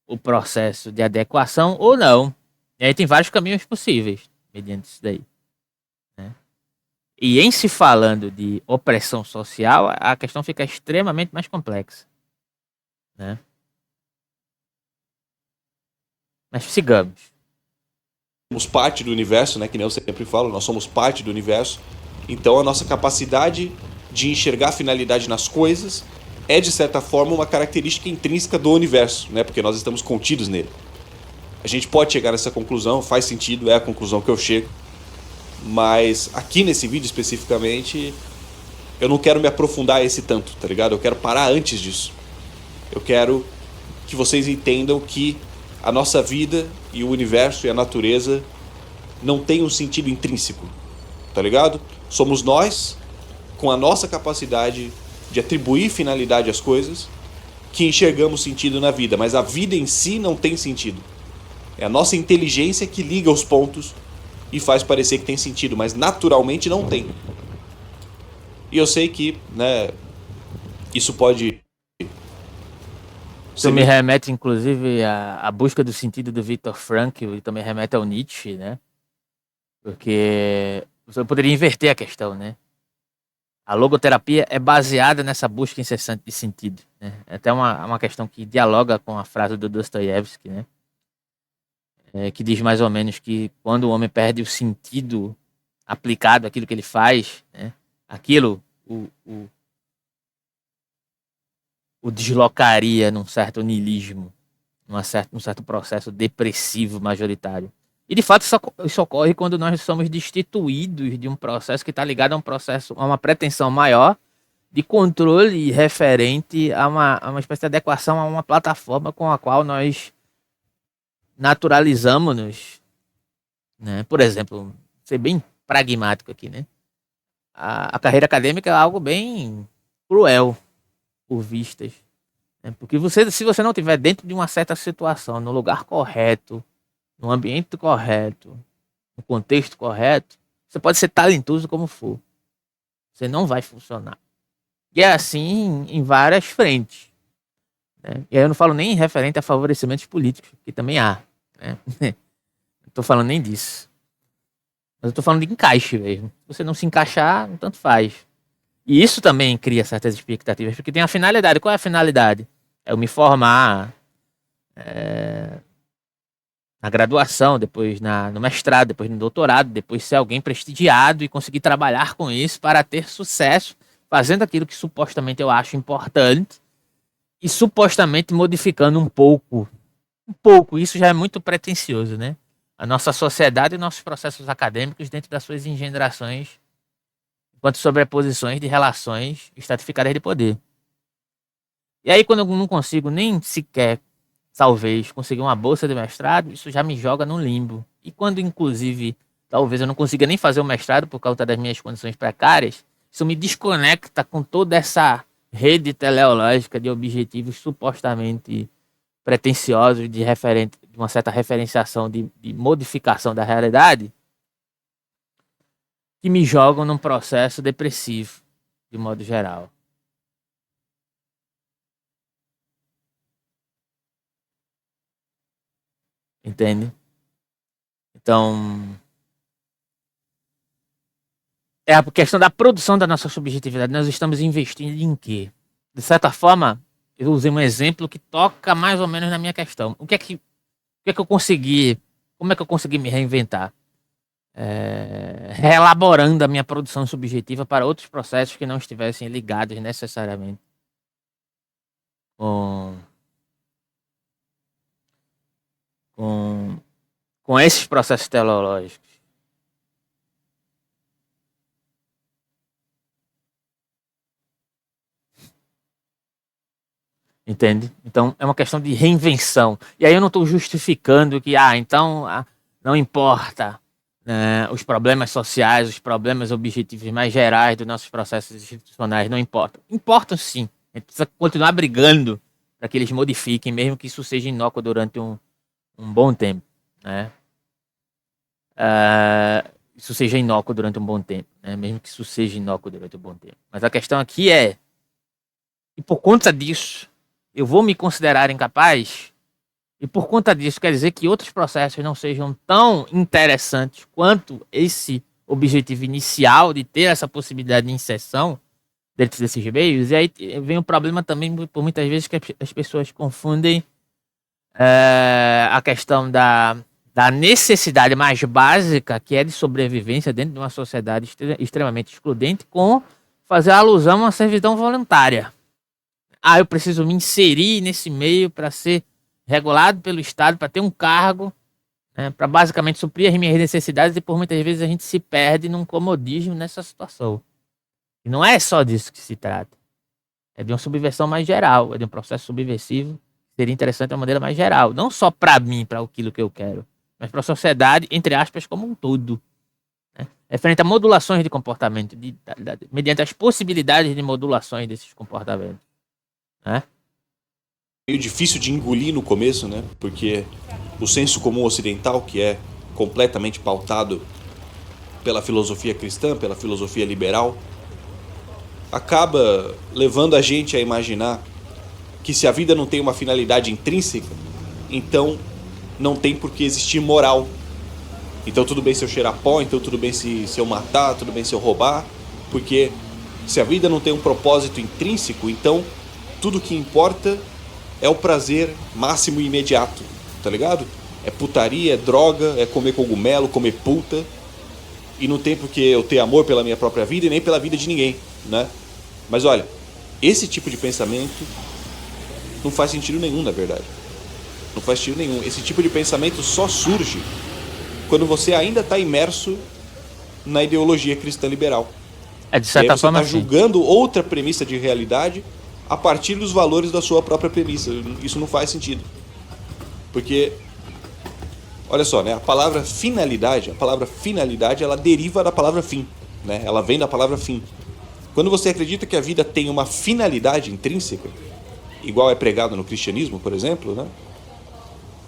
o processo de adequação ou não. E aí tem vários caminhos possíveis mediante isso daí, né? E em se falando de opressão social, a questão fica extremamente mais complexa, né? Mas sigamos. Somos parte do universo, né? Que nem eu sempre falo, nós somos parte do universo. Então a nossa capacidade de enxergar a finalidade nas coisas é, de certa forma, uma característica intrínseca do universo, né? Porque nós estamos contidos nele. A gente pode chegar nessa conclusão, faz sentido, é a conclusão que eu chego. Mas aqui nesse vídeo especificamente, eu não quero me aprofundar esse tanto, tá ligado? Eu quero parar antes disso. Eu quero que vocês entendam que a nossa vida e o universo e a natureza não tem um sentido intrínseco, tá ligado? Somos nós, com a nossa capacidade de atribuir finalidade às coisas, que enxergamos sentido na vida, mas a vida em si não tem sentido. É a nossa inteligência que liga os pontos e faz parecer que tem sentido, mas naturalmente não tem. E eu sei que, né, isso pode... Isso me remete, inclusive, à busca do sentido do Viktor Frankl e também remete ao Nietzsche, né? Porque você poderia inverter a questão, né? A logoterapia é baseada nessa busca incessante de sentido, né? É até uma questão que dialoga com a frase do Dostoiévski, né? Que diz mais ou menos que quando o homem perde o sentido aplicado àquilo que ele faz, né? Aquilo o deslocaria num certo niilismo, num certo processo depressivo majoritário. E de fato isso ocorre quando nós somos destituídos de um processo que está ligado a uma pretensão maior de controle referente a uma espécie de adequação a uma plataforma com a qual nós naturalizamos-nos, né? Por exemplo, ser bem pragmático aqui, né? A carreira acadêmica é algo bem cruel por vistas, né? Porque se você não estiver dentro de uma certa situação, no lugar correto, no ambiente correto, no contexto correto, você pode ser talentoso como for, você não vai funcionar. E é assim em várias frentes, né? E aí eu não falo nem referente a favorecimentos políticos, que também há, né? Não tô falando nem disso. Mas eu tô falando de encaixe mesmo. Se você não se encaixar, tanto faz. E isso também cria certas expectativas, porque tem a finalidade. Qual é a finalidade? É eu me formar na graduação, depois no mestrado, depois no doutorado, depois ser alguém prestigiado e conseguir trabalhar com isso para ter sucesso, fazendo aquilo que supostamente eu acho importante e supostamente modificando um pouco. Um pouco, isso já é muito pretensioso, né? A nossa sociedade e nossos processos acadêmicos dentro das suas engendrações enquanto sobreposições de relações estratificadas de poder. E aí, quando eu não consigo nem sequer, talvez, conseguir uma bolsa de mestrado, isso já me joga no limbo. E quando, inclusive, talvez eu não consiga nem fazer o mestrado por causa das minhas condições precárias, isso me desconecta com toda essa rede teleológica de objetivos supostamente pretensiosos de uma certa referenciação de modificação da realidade, que me jogam num processo depressivo, de modo geral. Entende? Então, é a questão da produção da nossa subjetividade. Nós estamos investindo em quê? De certa forma, eu usei um exemplo que toca mais ou menos na minha questão. O que é que eu consegui? Como é que eu consegui me reinventar? Reelaborando a minha produção subjetiva para outros processos que não estivessem ligados necessariamente com, com, com esses processos teleológicos. Entende? Então é uma questão de reinvenção. E aí eu não estou justificando que, então não importa, né, os problemas sociais, os problemas objetivos mais gerais dos nossos processos institucionais, não importam. Importam sim. A gente precisa continuar brigando para que eles modifiquem, mesmo que isso seja inócuo durante um bom tempo, né? Isso seja inócuo durante um bom tempo, né? Mesmo que isso seja inócuo durante um bom tempo. Mas a questão aqui é, e por conta disso, eu vou me considerar incapaz? E por conta disso, quer dizer que outros processos não sejam tão interessantes quanto esse objetivo inicial de ter essa possibilidade de inserção dentro desses meios? E aí vem o problema também, por muitas vezes, que as pessoas confundem a questão da necessidade mais básica, que é de sobrevivência dentro de uma sociedade extremamente excludente, com fazer alusão a uma servidão voluntária. Eu preciso me inserir nesse meio para ser regulado pelo Estado, para ter um cargo, né, para basicamente suprir as minhas necessidades, e por muitas vezes a gente se perde num comodismo nessa situação. E não é só disso que se trata. É de uma subversão mais geral, é de um processo subversivo. Seria interessante de uma maneira mais geral. Não só para mim, para aquilo que eu quero, mas para a sociedade, entre aspas, como um todo. Né? Referente a modulações de comportamento, mediante as possibilidades de modulações desses comportamentos. Né? Meio difícil de engolir no começo, né? Porque o senso comum ocidental, que é completamente pautado pela filosofia cristã, pela filosofia liberal, acaba levando a gente a imaginar que se a vida não tem uma finalidade intrínseca, então não tem por que existir moral. Então tudo bem se eu cheirar pó, então tudo bem se eu matar, tudo bem se eu roubar, porque se a vida não tem um propósito intrínseco, então tudo que importa é o prazer máximo e imediato, tá ligado? É putaria, é droga, é comer cogumelo, comer puta, e não tem por que eu ter amor pela minha própria vida e nem pela vida de ninguém, né? Mas olha, esse tipo de pensamento não faz sentido nenhum, na verdade. Não faz sentido nenhum. Esse tipo de pensamento só surge quando você ainda está imerso na ideologia cristã liberal. De certa forma, você está julgando outra premissa de realidade a partir dos valores da sua própria premissa. Isso não faz sentido. Porque Olha só, né? A palavra finalidade, ela deriva da palavra fim, né? Ela vem da palavra fim. Quando você acredita que a vida tem uma finalidade intrínseca, igual é pregado no cristianismo, por exemplo, né?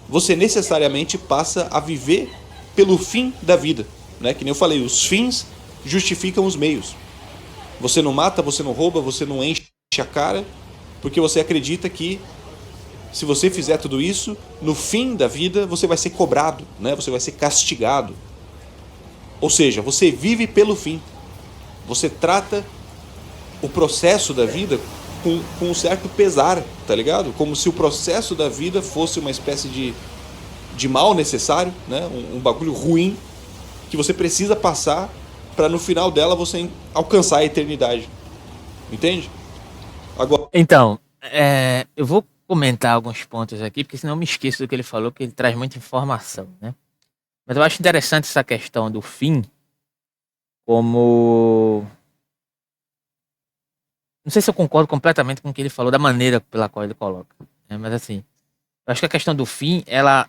Você necessariamente passa a viver pelo fim da vida, né? Que nem eu falei, os fins justificam os meios. Você não mata, você não rouba, você não enche a cara, porque você acredita que se você fizer tudo isso, no fim da vida você vai ser cobrado, né? Você vai ser castigado. Ou seja, você vive pelo fim. Você trata o processo da vida com um certo pesar, tá ligado? Como se o processo da vida fosse uma espécie de mal necessário, né? Um bagulho ruim que você precisa passar para no final dela você alcançar a eternidade. Entende? Agora, Então, eu vou comentar alguns pontos aqui, porque senão eu me esqueço do que ele falou, que ele traz muita informação, né? Mas eu acho interessante essa questão do fim, como... Não sei se eu concordo completamente com o que ele falou, da maneira pela qual ele coloca, né? Mas assim, eu acho que a questão do fim, ela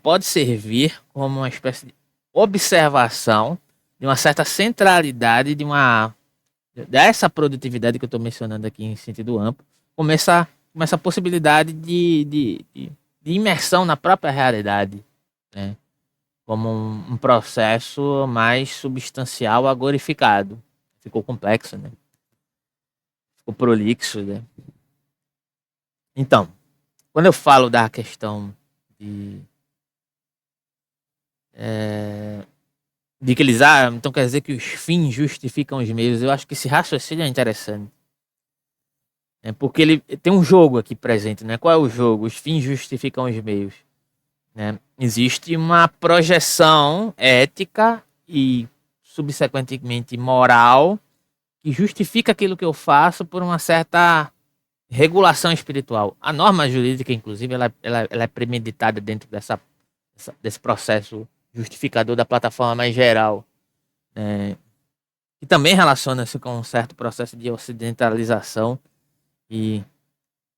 pode servir como uma espécie de observação de uma certa centralidade dessa produtividade que eu estou mencionando aqui em sentido amplo, começa a possibilidade de imersão na própria realidade, né? Como um processo mais substancial agorificado. Ficou complexo, né? Ficou prolixo, né? Então, quando eu falo da questão de que eles, então quer dizer que os fins justificam os meios, eu acho que esse raciocínio é interessante. Porque ele tem um jogo aqui presente, né? Qual é o jogo? Os fins justificam os meios, né? Existe uma projeção ética e subsequentemente moral que justifica aquilo que eu faço por uma certa regulação espiritual. A norma jurídica, inclusive, ela é premeditada dentro desse processo justificador da plataforma mais geral, né? E também relaciona-se com um certo processo de ocidentalização e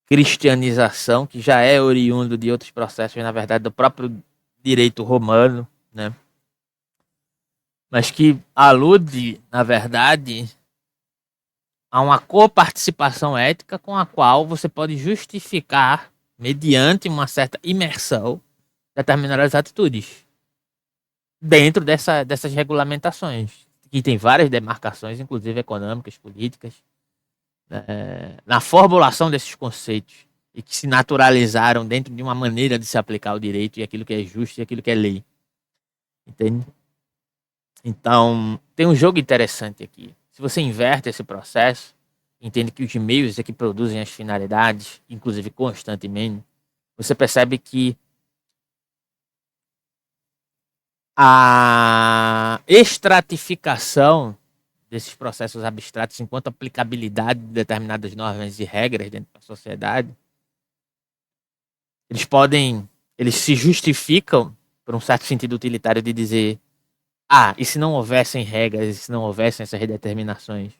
cristianização, que já é oriundo de outros processos, na verdade, do próprio direito romano, né? Mas que alude, na verdade, a uma coparticipação ética com a qual você pode justificar, mediante uma certa imersão, determinadas atitudes dentro dessas regulamentações, que tem várias demarcações, inclusive econômicas, políticas, na formulação desses conceitos e que se naturalizaram dentro de uma maneira de se aplicar o direito e aquilo que é justo e aquilo que é lei. Entende? Então, tem um jogo interessante aqui. Se você inverte esse processo, entende que os meios é que produzem as finalidades, inclusive constantemente, você percebe que a estratificação desses processos abstratos enquanto aplicabilidade de determinadas normas e regras dentro da sociedade, eles se justificam por um certo sentido utilitário de dizer, e se não houvessem regras, e se não houvessem essas determinações,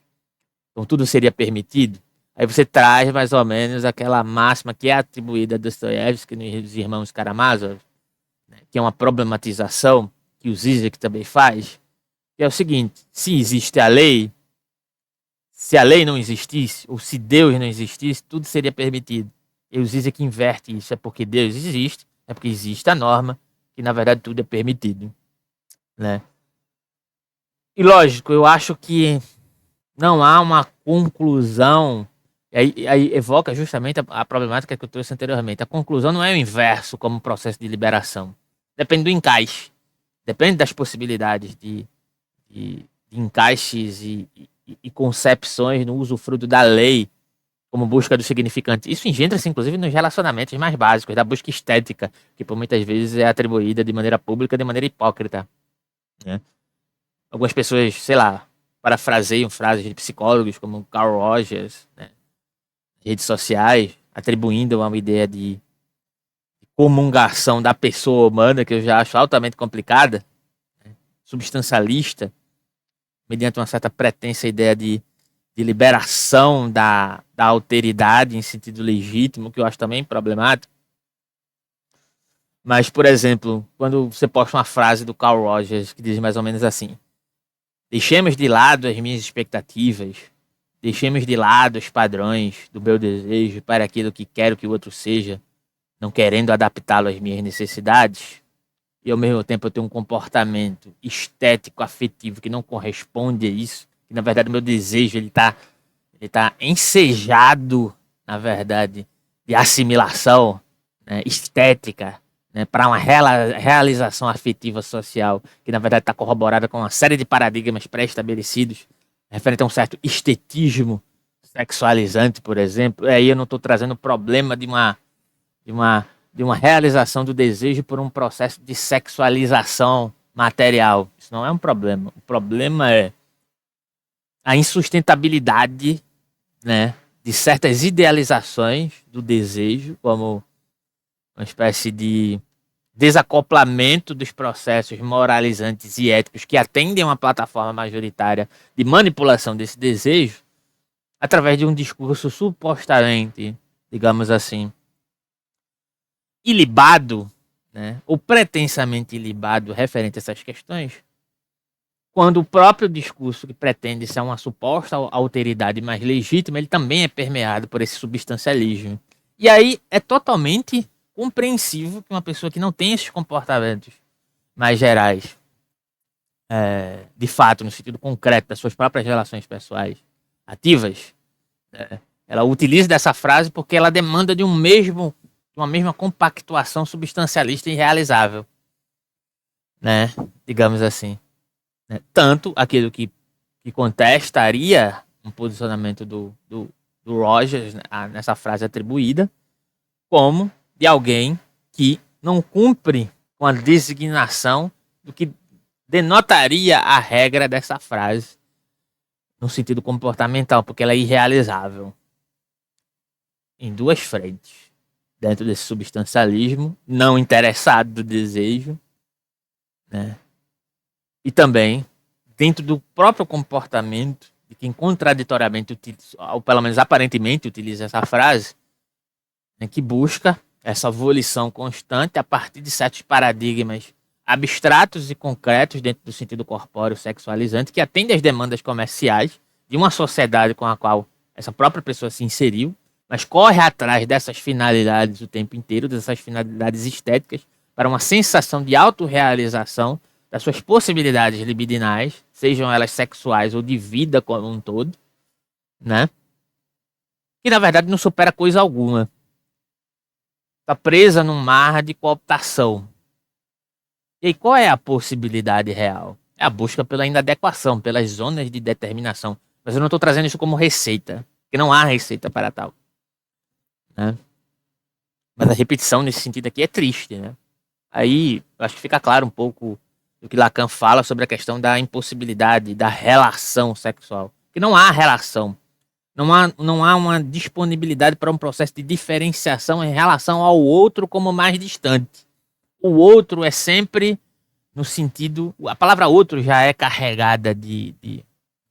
então tudo seria permitido? Aí você traz mais ou menos aquela máxima que é atribuída a Dostoiévski nos Irmãos Karamazov, né, que é uma problematização que o Zizek também faz, que é o seguinte: se existe a lei, se a lei não existisse, ou se Deus não existisse, tudo seria permitido. E o Zizek inverte isso, é porque Deus existe, é porque existe a norma, que na verdade tudo é permitido, né? E lógico, eu acho que não há uma conclusão, e aí evoca justamente a problemática que eu trouxe anteriormente. A conclusão não é o inverso como processo de liberação. Depende do encaixe, depende das possibilidades de encaixes e concepções no usufruto da lei como busca do significante. Isso engendra-se, inclusive, nos relacionamentos mais básicos, da busca estética, que por muitas vezes é atribuída de maneira pública, de maneira hipócrita, né? Algumas pessoas, sei lá, parafraseiam frases de psicólogos como Carl Rogers, né, redes sociais, atribuindo uma ideia de comungação da pessoa humana, que eu já acho altamente complicada, né, substancialista, mediante uma certa pretensa ideia de liberação da alteridade em sentido legítimo, que eu acho também problemático. Mas, por exemplo, quando você posta uma frase do Carl Rogers que diz mais ou menos assim: deixemos de lado as minhas expectativas, deixemos de lado os padrões do meu desejo para aquilo que quero que o outro seja, não querendo adaptá-lo às minhas necessidades, e ao mesmo tempo eu tenho um comportamento estético, afetivo que não corresponde a isso, que na verdade o meu desejo ele tá ensejado, na verdade, de assimilação, né, estética, né, para uma realização afetiva social, que na verdade está corroborada com uma série de paradigmas pré-estabelecidos, referente a um certo estetismo sexualizante, por exemplo. Aí eu não estou trazendo o problema de uma, de uma realização do desejo por um processo de sexualização material. Isso não é um problema. O problema é a insustentabilidade, né, de certas idealizações do desejo, como uma espécie de desacoplamento dos processos moralizantes e éticos que atendem a uma plataforma majoritária de manipulação desse desejo, através de um discurso supostamente, digamos assim, ilibado, né, ou pretensamente ilibado referente a essas questões, quando o próprio discurso que pretende ser uma suposta alteridade mais legítima, ele também é permeado por esse substancialismo. E aí é totalmente compreensível que uma pessoa que não tem esses comportamentos mais gerais, de fato, no sentido concreto das suas próprias relações pessoais ativas, ela utiliza dessa frase porque ela demanda de uma mesma compactuação substancialista e realizável, né? Digamos assim. Né? Tanto aquilo que contestaria um posicionamento do Rogers, né, nessa frase atribuída, como de alguém que não cumpre com a designação do que denotaria a regra dessa frase no sentido comportamental, porque ela é irrealizável em duas frentes. Dentro desse substancialismo não interessado do desejo, né? E também dentro do próprio comportamento de quem contraditoriamente, ou pelo menos aparentemente, utiliza essa frase, né, que busca essa volição constante a partir de certos paradigmas abstratos e concretos dentro do sentido corpóreo sexualizante, que atende às demandas comerciais de uma sociedade com a qual essa própria pessoa se inseriu, mas corre atrás dessas finalidades o tempo inteiro, dessas finalidades estéticas, para uma sensação de autorrealização das suas possibilidades libidinais, sejam elas sexuais ou de vida como um todo, né? Que na verdade não supera coisa alguma. Está presa num mar de cooptação. E aí, qual é a possibilidade real? É a busca pela inadequação, pelas zonas de determinação. Mas eu não estou trazendo isso como receita, porque não há receita para tal, né? Mas a repetição nesse sentido aqui é triste, né? Aí acho que fica claro um pouco do que Lacan fala sobre a questão da impossibilidade da relação sexual. Que não há relação. Não há uma disponibilidade para um processo de diferenciação em relação ao outro como mais distante. O outro é sempre no sentido... A palavra outro já é carregada de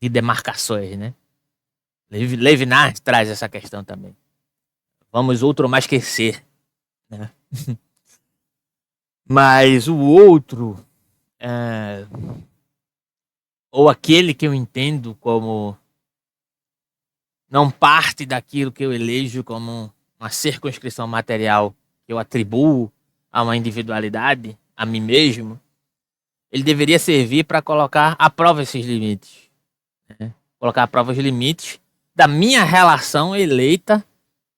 demarcações, né? Levinas traz essa questão também. Vamos outro mais esquecer, né? Mas o outro, ou aquele que eu entendo como não parte daquilo que eu elejo como uma circunscrição material que eu atribuo a uma individualidade, a mim mesmo, ele deveria servir para colocar à prova esses limites, né? Colocar à prova os limites da minha relação eleita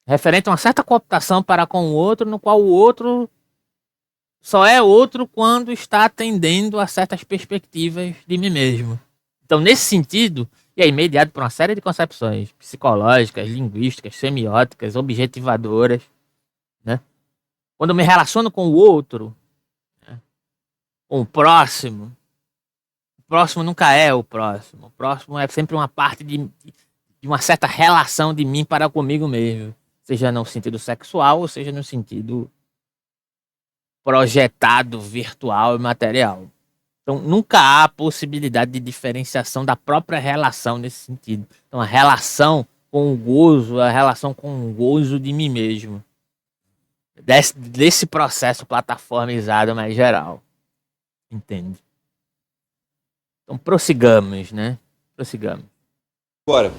referente a uma certa cooptação para com o outro, no qual o outro só é outro quando está atendendo a certas perspectivas de mim mesmo. Então, nesse sentido, e é mediado por uma série de concepções psicológicas, linguísticas, semióticas, objetivadoras, né? Quando eu me relaciono com o outro, né, com o próximo nunca é o próximo. O próximo é sempre uma parte de uma certa relação de mim para comigo mesmo. Seja no sentido sexual, ou seja no sentido projetado, virtual e material. Então, nunca há possibilidade de diferenciação da própria relação nesse sentido. Então, a relação com o gozo, a relação com o gozo de mim mesmo. desse processo plataformizado mais geral. Entende? Então prossigamos, né? Prossigamos. Agora,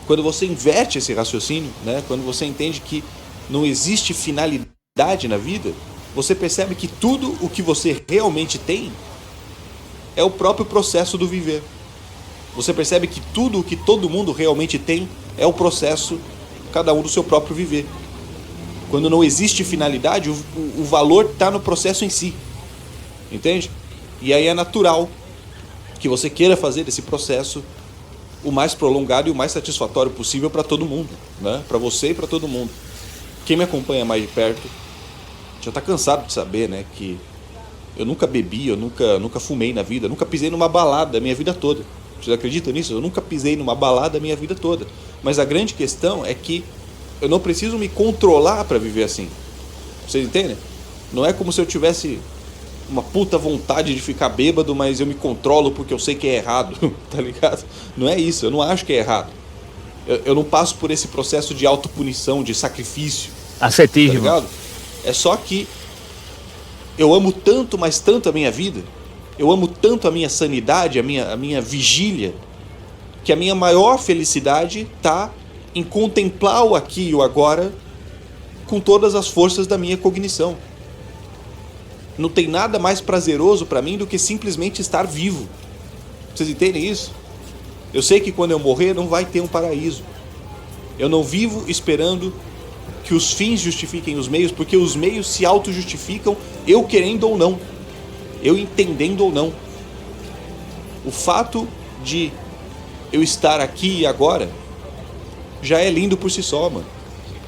quando você inverte esse raciocínio, né? Quando você entende que não existe finalidade na vida, você percebe que tudo o que você realmente tem é o próprio processo do viver. Você percebe que tudo o que todo mundo realmente tem é o processo, cada um do seu próprio viver. Quando não existe finalidade, o valor está no processo em si. Entende? E aí é natural que você queira fazer desse processo o mais prolongado e o mais satisfatório possível para todo mundo, né? Para você e para todo mundo. Quem me acompanha mais de perto já está cansado de saber, né, que eu nunca bebi, eu nunca fumei na vida, nunca pisei numa balada a minha vida toda. Vocês acreditam nisso? Eu nunca pisei numa balada a minha vida toda. Mas a grande questão é que eu não preciso me controlar para viver assim. Vocês entendem? Não é como se eu tivesse uma puta vontade de ficar bêbado, mas eu me controlo porque eu sei que é errado, tá ligado? Não é isso, eu não acho que é errado. Eu não passo por esse processo de autopunição, de sacrifício. Ascetismo. Tá ligado? É só que eu amo tanto, mas tanto a minha vida, eu amo tanto a minha sanidade, a minha vigília, que a minha maior felicidade tá em contemplar o aqui e o agora com todas as forças da minha cognição. Não tem nada mais prazeroso para mim do que simplesmente estar vivo. Vocês entendem isso? Eu sei que quando eu morrer não vai ter um paraíso. Eu não vivo esperando que os fins justifiquem os meios, porque os meios se auto-justificam, eu querendo ou não, eu entendendo ou não. O fato de eu estar aqui e agora já é lindo por si só, mano.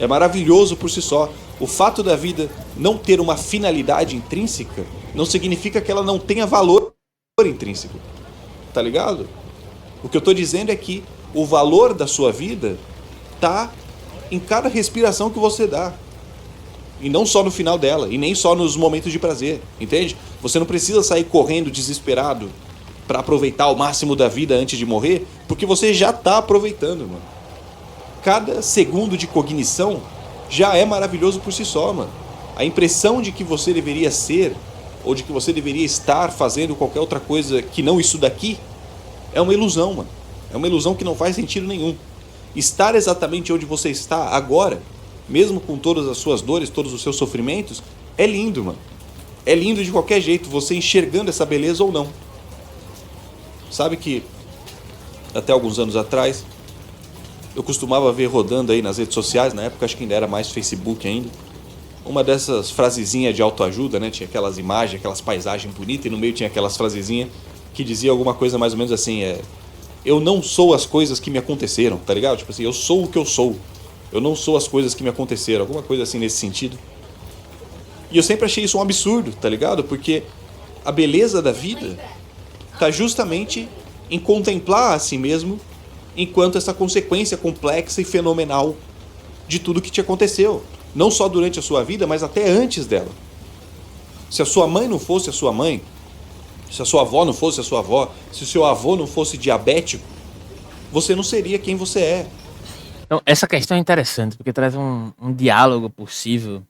É maravilhoso por si só. O fato da vida não ter uma finalidade intrínseca não significa que ela não tenha valor intrínseco. Tá ligado? O que eu tô dizendo é que o valor da sua vida tá em cada respiração que você dá. E não só no final dela, e nem só nos momentos de prazer, entende? Você não precisa sair correndo desesperado para aproveitar o máximo da vida antes de morrer, porque você já tá aproveitando, mano. Cada segundo de cognição já é maravilhoso por si só, mano. A impressão de que você deveria ser, ou de que você deveria estar fazendo qualquer outra coisa que não isso daqui, é uma ilusão, mano. É uma ilusão que não faz sentido nenhum. Estar exatamente onde você está agora, mesmo com todas as suas dores, todos os seus sofrimentos, é lindo, mano. É lindo de qualquer jeito, você enxergando essa beleza ou não. Sabe que até alguns anos atrás eu costumava ver rodando aí nas redes sociais, na época acho que ainda era mais Facebook ainda, uma dessas frasezinhas de autoajuda, né? Tinha aquelas imagens, aquelas paisagens bonitas e no meio tinha aquelas frasezinhas que dizia alguma coisa mais ou menos assim, eu não sou as coisas que me aconteceram, tá ligado? Tipo assim, eu sou o que eu sou. Eu não sou as coisas que me aconteceram, alguma coisa assim nesse sentido. E eu sempre achei isso um absurdo, tá ligado? Porque a beleza da vida tá justamente em contemplar a si mesmo enquanto essa consequência complexa e fenomenal de tudo que te aconteceu. Não só durante a sua vida, mas até antes dela. Se a sua mãe não fosse a sua mãe, se a sua avó não fosse a sua avó, se o seu avô não fosse diabético, você não seria quem você é. Então, essa questão é interessante, porque traz um diálogo possível.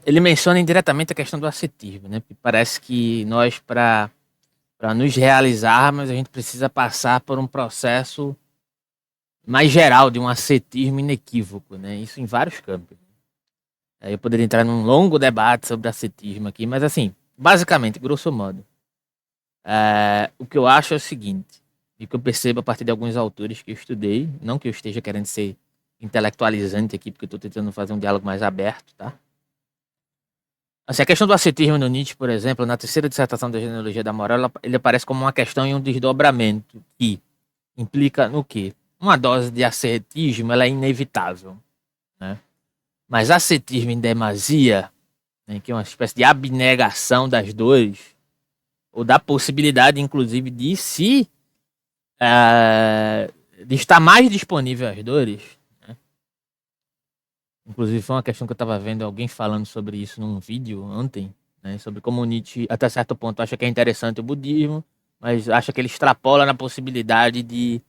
Ele menciona indiretamente a questão do ascetismo, né? Porque parece que nós, para nos realizarmos, a gente precisa passar por um processo mais geral de um ascetismo inequívoco, né? Isso em vários campos. Aí eu poderia entrar num longo debate sobre ascetismo aqui, mas assim, basicamente, grosso modo, o que eu acho é o seguinte, e que eu percebo a partir de alguns autores que eu estudei, não que eu esteja querendo ser intelectualizante aqui, porque eu estou tentando fazer um diálogo mais aberto, tá? Assim, a questão do ascetismo no Nietzsche, por exemplo, na terceira dissertação da genealogia da moral, ele aparece como uma questão e um desdobramento que implica no quê? Uma dose de ascetismo, ela é inevitável, né? Mas ascetismo em demasia, né, que é uma espécie de abnegação das dores, ou da possibilidade, inclusive, de estar mais disponível às dores, né? Inclusive foi uma questão que eu estava vendo alguém falando sobre isso num vídeo ontem, né, sobre como o Nietzsche, até certo ponto, acha que é interessante o budismo, mas acha que ele extrapola na possibilidade de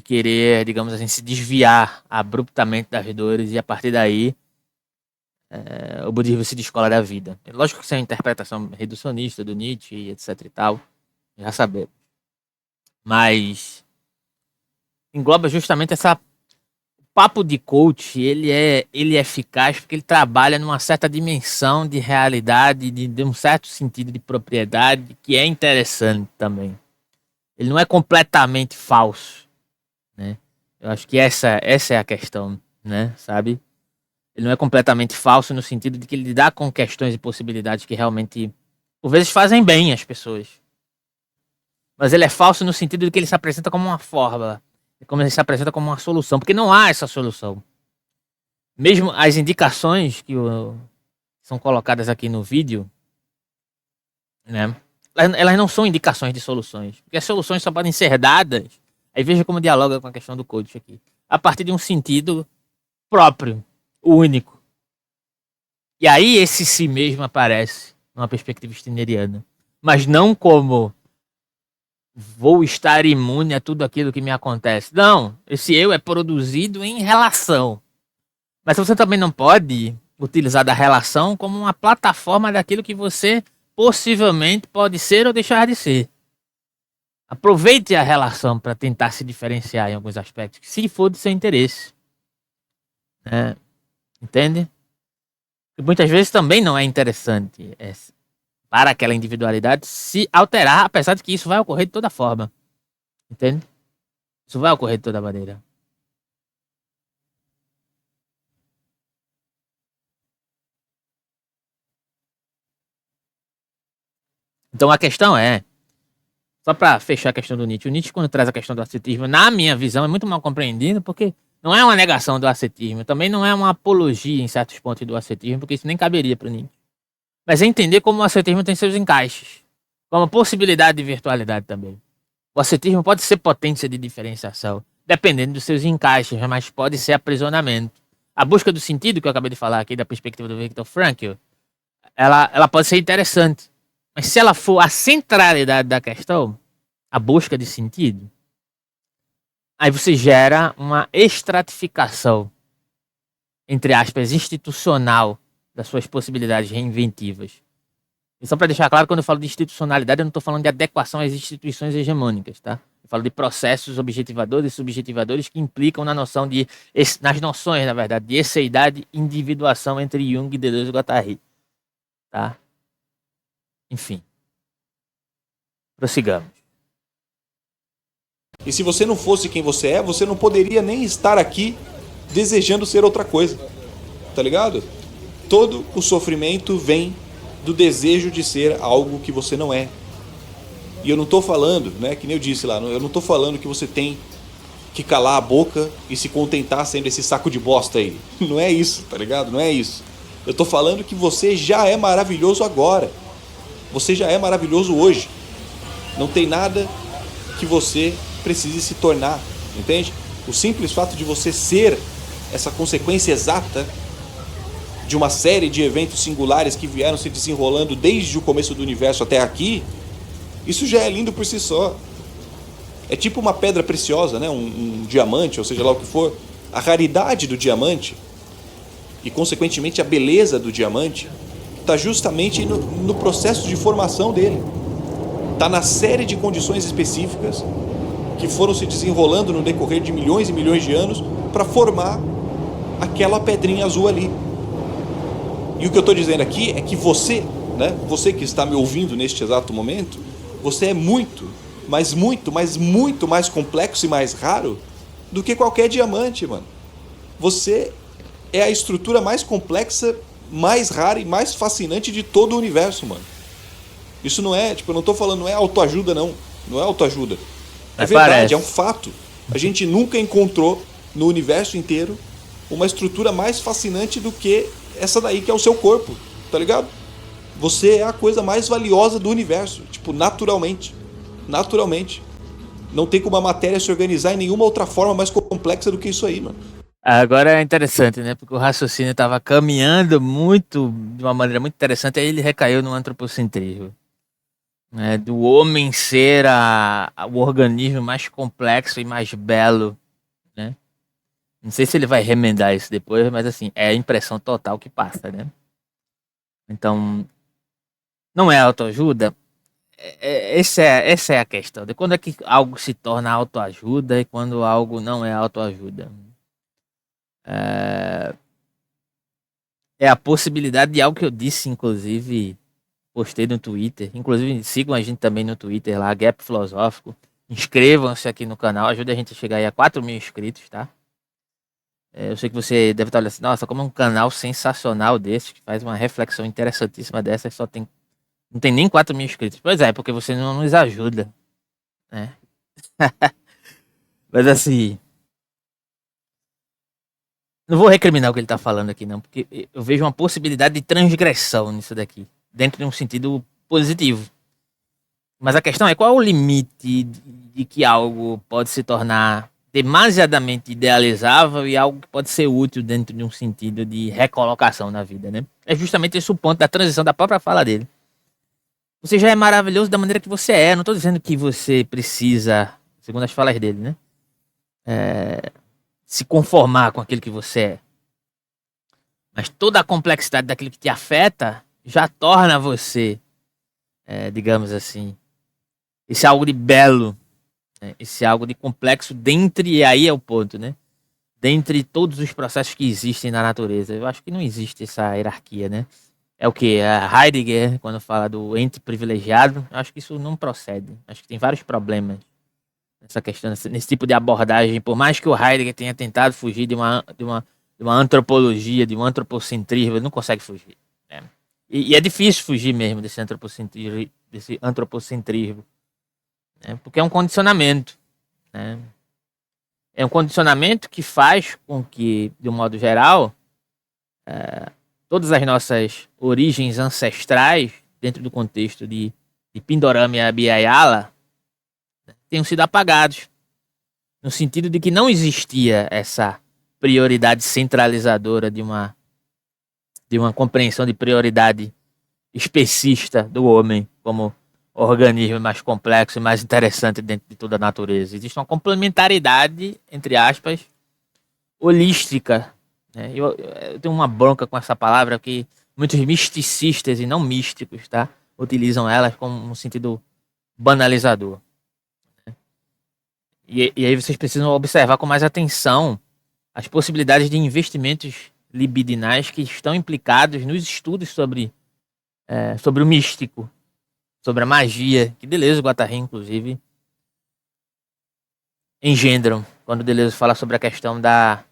querer, digamos assim, se desviar abruptamente das dores e a partir daí o budismo se descola da vida. Lógico que isso é uma interpretação reducionista do Nietzsche, etc e tal, já sabemos. Mas engloba justamente essa papo de coach. Ele é eficaz porque ele trabalha numa certa dimensão de realidade, de um certo sentido de propriedade que é interessante também. Ele não é completamente falso, né? Eu acho que essa é a questão, né? Sabe? Ele não é completamente falso no sentido de que ele lidar com questões e possibilidades que realmente, por vezes, fazem bem às pessoas. Mas ele é falso no sentido de que ele se apresenta como uma fórmula. Como ele se apresenta como uma solução. Porque não há essa solução. Mesmo as indicações que são colocadas aqui no vídeo, né? Elas não são indicações de soluções. Porque as soluções só podem ser dadas. Aí veja como dialoga com a questão do coach aqui. A partir de um sentido próprio, único. E aí esse si mesmo aparece numa perspectiva steneriana. Mas não como vou estar imune a tudo aquilo que me acontece. Não, esse eu é produzido em relação. Mas você também não pode utilizar da relação como uma plataforma daquilo que você possivelmente pode ser ou deixar de ser. Aproveite a relação para tentar se diferenciar em alguns aspectos, se for do seu interesse. Né? Entende? E muitas vezes também não é interessante para aquela individualidade se alterar, apesar de que isso vai ocorrer de toda forma. Entende? Isso vai ocorrer de toda maneira. Então a questão é, só para fechar a questão do Nietzsche, o Nietzsche quando traz a questão do ascetismo, na minha visão, é muito mal compreendido, porque não é uma negação do ascetismo, também não é uma apologia em certos pontos do ascetismo, porque isso nem caberia para o Nietzsche. Mas é entender como o ascetismo tem seus encaixes, como possibilidade de virtualidade também. O ascetismo pode ser potência de diferenciação, dependendo dos seus encaixes, mas pode ser aprisionamento. A busca do sentido, que eu acabei de falar aqui da perspectiva do Viktor Frankl, ela pode ser interessante. Mas se ela for a centralidade da questão, a busca de sentido, aí você gera uma estratificação, entre aspas, institucional das suas possibilidades reinventivas. E só para deixar claro, quando eu falo de institucionalidade, eu não estou falando de adequação às instituições hegemônicas, tá? Eu falo de processos objetivadores e subjetivadores que implicam nas noções, na verdade, de esseidade e individuação entre Jung, Deleuze e Guattari, tá? Enfim. Prossigamos. E se você não fosse quem você é, você não poderia nem estar aqui desejando ser outra coisa. Tá ligado? Todo o sofrimento vem do desejo de ser algo que você não é. E eu não tô falando, né, que nem eu disse lá, eu não tô falando que você tem que calar a boca e se contentar sendo esse saco de bosta aí. Não é isso, tá ligado? Não é isso. Eu tô falando que você já é maravilhoso agora. Você já é maravilhoso hoje. Não tem nada que você precise se tornar, entende? O simples fato de você ser essa consequência exata de uma série de eventos singulares que vieram se desenrolando desde o começo do universo até aqui, isso já é lindo por si só. É tipo uma pedra preciosa, né? Um diamante, ou seja lá o que for. A raridade do diamante e, consequentemente, a beleza do diamante está justamente no processo de formação dele. Está na série de condições específicas que foram se desenrolando no decorrer de milhões e milhões de anos para formar aquela pedrinha azul ali. E o que eu estou dizendo aqui é que você, né, você que está me ouvindo neste exato momento, você é muito, mas muito, mas muito mais complexo e mais raro do que qualquer diamante, mano. Você é a estrutura mais complexa, mais rara e mais fascinante de todo o universo, mano. Isso não é, tipo, eu não tô falando, não é autoajuda, não. Não é autoajuda. É verdade, parece. É um fato. A gente nunca encontrou no universo inteiro uma estrutura mais fascinante do que essa daí, que é o seu corpo, tá ligado? Você é a coisa mais valiosa do universo, tipo, naturalmente. Naturalmente. Não tem como a matéria se organizar em nenhuma outra forma mais complexa do que isso aí, mano. Agora é interessante, né? Porque o raciocínio estava caminhando muito, de uma maneira muito interessante, aí ele recaiu no antropocentrismo. Né? Do homem ser o organismo mais complexo e mais belo, né? Não sei se ele vai remendar isso depois, mas assim, é a impressão total que passa, né? Então, não é autoajuda? Essa é a questão. De quando é que algo se torna autoajuda e quando algo não é autoajuda? É a possibilidade de algo que eu disse, inclusive, postei no Twitter. Inclusive, sigam a gente também no Twitter lá, Gap Filosófico. Inscrevam-se aqui no canal, ajude a gente a chegar aí a 4.000 inscritos, tá? Eu sei que você deve estar olhando assim, nossa, como é um canal sensacional desse, que faz uma reflexão interessantíssima dessa, só tem, não tem nem 4.000 inscritos. Pois é, porque você não nos ajuda, né? Mas assim, não vou recriminar o que ele tá falando aqui, não, porque eu vejo uma possibilidade de transgressão nisso daqui, dentro de um sentido positivo. Mas a questão é qual é o limite de que algo pode se tornar demasiadamente idealizável e algo que pode ser útil dentro de um sentido de recolocação na vida, né? É justamente esse o ponto da transição da própria fala dele. Você já é maravilhoso da maneira que você é. Não estou dizendo que você precisa, segundo as falas dele, né? Se conformar com aquilo que você é. Mas toda a complexidade daquilo que te afeta já torna você, digamos assim, esse algo de belo, né? Esse algo de complexo dentre, e aí é o ponto, né? Dentre todos os processos que existem na natureza. Eu acho que não existe essa hierarquia, né? É o que? Heidegger, quando fala do ente privilegiado, eu acho que isso não procede. Acho que tem vários problemas nessa questão, nesse tipo de abordagem. Por mais que o Heidegger tenha tentado fugir de uma antropologia, de um antropocentrismo, ele não consegue fugir, né? E é difícil fugir mesmo desse antropocentrismo, né? Porque é um condicionamento, né? É um condicionamento que faz com que, de um modo geral, todas as nossas origens ancestrais, dentro do contexto de Pindorama e Abhyayala, tenham sido apagados. No sentido de que não existia essa prioridade centralizadora de uma compreensão de prioridade especista do homem como organismo mais complexo e mais interessante dentro de toda a natureza. Existe uma complementaridade, entre aspas, holística, né? Eu tenho uma bronca com essa palavra que muitos misticistas e não místicos, tá, utilizam elas como um sentido banalizador. E aí vocês precisam observar com mais atenção as possibilidades de investimentos libidinais que estão implicados nos estudos sobre o místico, sobre a magia, que Deleuze e Guattari, inclusive, engendram, quando Deleuze fala sobre a questão da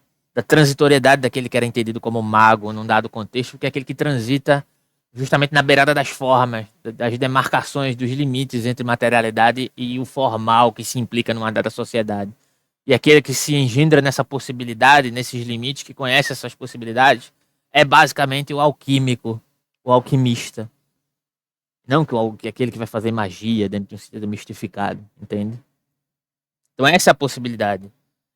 transitoriedade daquele que era entendido como mago num dado contexto, que é aquele que transita justamente na beirada das formas, das demarcações, dos limites entre materialidade e o formal que se implica numa dada sociedade. E aquele que se engendra nessa possibilidade, nesses limites, que conhece essas possibilidades, é basicamente o alquímico, o alquimista. Não que aquele que vai fazer magia dentro de um sentido mistificado, entende? Então essa é a possibilidade.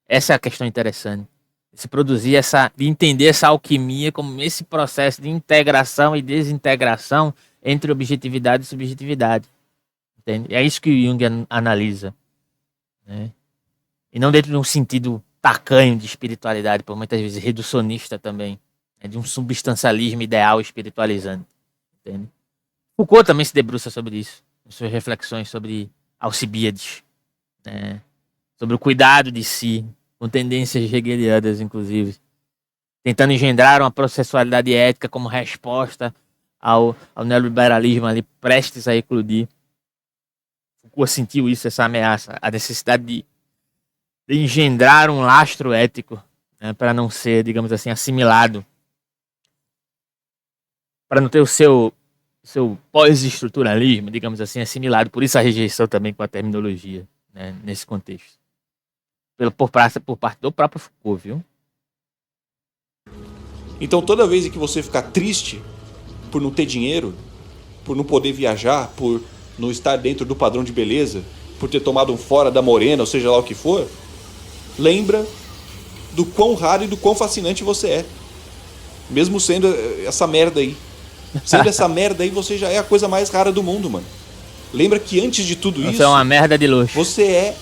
Essa é a questão interessante. Se produzir de entender essa alquimia como esse processo de integração e desintegração entre objetividade e subjetividade. Entende? É isso que o Jung analisa, né? E não dentro de um sentido tacanho de espiritualidade, por muitas vezes reducionista também, né? De um substancialismo ideal espiritualizante. Entende? Foucault também se debruça sobre isso, em suas reflexões sobre Alcibíades, né? Sobre o cuidado de si, com tendências hegelianas, inclusive, tentando engendrar uma processualidade ética como resposta ao neoliberalismo ali prestes a eclodir. Foucault sentiu isso, essa ameaça, a necessidade de engendrar um lastro ético, né, para não ser, digamos assim, assimilado, para não ter o seu pós-estruturalismo, digamos assim, assimilado. Por isso a rejeição também com a terminologia, né, nesse contexto. Por parte do próprio Foucault, viu? Então toda vez que você ficar triste por não ter dinheiro, por não poder viajar, por não estar dentro do padrão de beleza, por ter tomado um fora da morena, ou seja lá o que for, lembra do quão raro e do quão fascinante você é. Mesmo sendo essa merda aí. Sendo essa merda aí, você já é a coisa mais rara do mundo, mano. Lembra que antes de tudo isso... Você é uma merda de luxo. Você é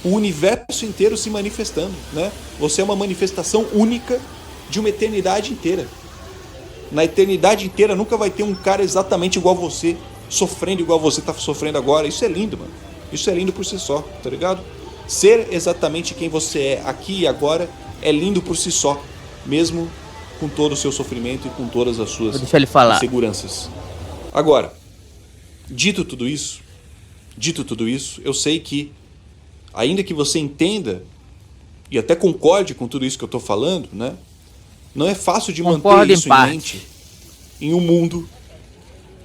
o universo inteiro se manifestando, né? Você é uma manifestação única de uma eternidade inteira. Na eternidade inteira nunca vai ter um cara exatamente igual a você, sofrendo igual você tá sofrendo agora. Isso é lindo, mano. Isso é lindo por si só, tá ligado? Ser exatamente quem você é aqui e agora é lindo por si só, mesmo com todo o seu sofrimento e com todas as suas Deixa ele falar. inseguranças. Agora, dito tudo isso, eu sei que, ainda que você entenda e até concorde com tudo isso que eu tô falando, né? Não é fácil de manter isso em mente em um mundo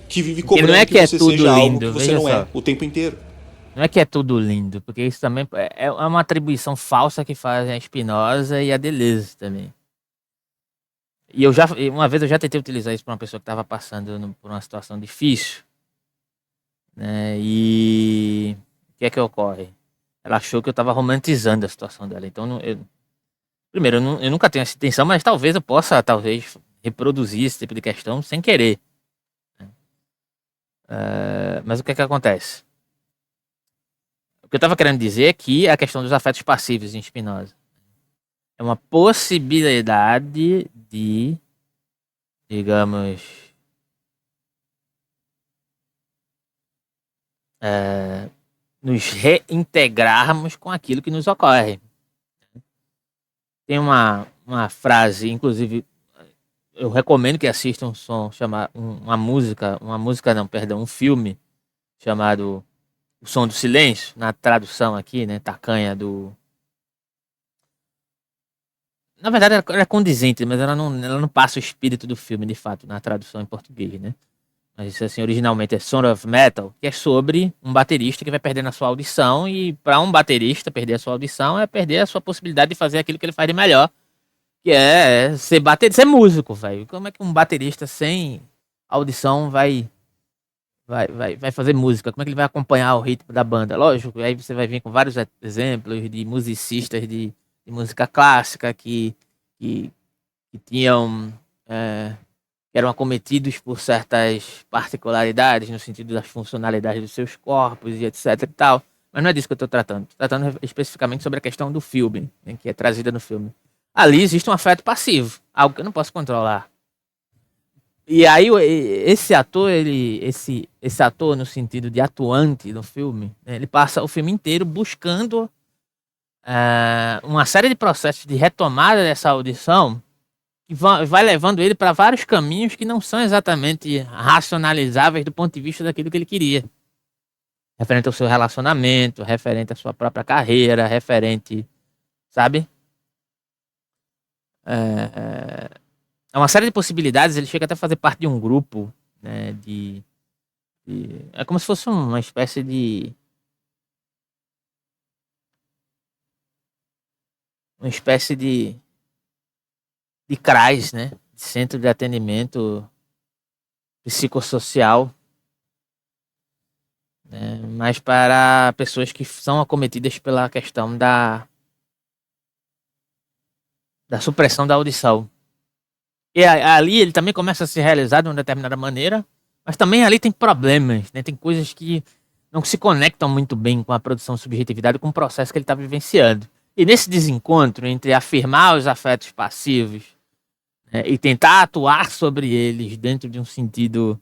que vive cobrando que você seja algo que você não é o tempo inteiro. Não é que é tudo lindo, porque isso também é uma atribuição falsa que fazem a Spinoza e a Deleuze também. E uma vez eu já tentei utilizar isso para uma pessoa que estava passando por uma situação difícil, né? E o que é que ocorre? Ela achou que eu estava romantizando a situação dela. Então, primeiro, eu nunca tenho essa intenção, mas talvez eu possa, reproduzir esse tipo de questão sem querer. Mas o que é que acontece? O que eu estava querendo dizer é que a questão dos afetos passivos em Spinoza é uma possibilidade de, digamos, nos reintegrarmos com aquilo que nos ocorre. Tem uma frase, inclusive, eu recomendo que assistam um filme chamado O Som do Silêncio, na tradução aqui, né, tacanha do... Na verdade, ela é condizente, mas ela não passa o espírito do filme, de fato, na tradução em português, né? Mas, assim, originalmente é Sound of Metal, que é sobre um baterista que vai perdendo a sua audição, e para um baterista perder a sua audição é perder a sua possibilidade de fazer aquilo que ele faz de melhor, que é ser músico, velho. Como é que um baterista sem audição vai fazer música? Como é que ele vai acompanhar o ritmo da banda? Lógico, aí você vai vir com vários exemplos de musicistas de música clássica que tinham... que eram acometidos por certas particularidades no sentido das funcionalidades dos seus corpos e etc e tal. Mas não é disso que eu estou tratando. Estou tratando especificamente sobre a questão do filme, né, que é trazida no filme. Ali existe um afeto passivo, algo que eu não posso controlar. E aí esse ator, esse ator no sentido de atuante no filme, né, ele passa o filme inteiro buscando uma série de processos de retomada dessa audição, que vai levando ele para vários caminhos que não são exatamente racionalizáveis do ponto de vista daquilo que ele queria. Referente ao seu relacionamento, referente à sua própria carreira, referente, sabe? É uma série de possibilidades. Ele chega até a fazer parte de um grupo, né, é como se fosse uma espécie de... CRAS, né? Centro de Atendimento Psicossocial, né? Mas para pessoas que são acometidas pela questão da supressão da audição. E ali ele também começa a se realizar de uma determinada maneira, mas também ali tem problemas, né? Tem coisas que não se conectam muito bem com a produção de subjetividade, com o processo que ele está vivenciando. E nesse desencontro entre afirmar os afetos passivos, né, e tentar atuar sobre eles dentro de um sentido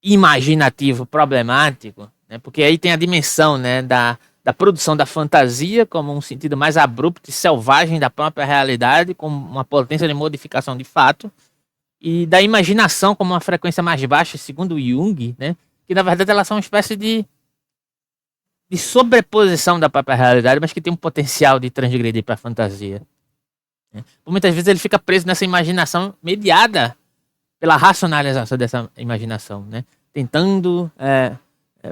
imaginativo problemático, né, porque aí tem a dimensão, né, da produção da fantasia como um sentido mais abrupto e selvagem da própria realidade, com uma potência de modificação de fato, e da imaginação como uma frequência mais baixa, segundo Jung, né, que na verdade elas são uma espécie de sobreposição da própria realidade, mas que tem um potencial de transgredir para a fantasia. Muitas vezes ele fica preso nessa imaginação mediada pela racionalização dessa imaginação, né? Tentando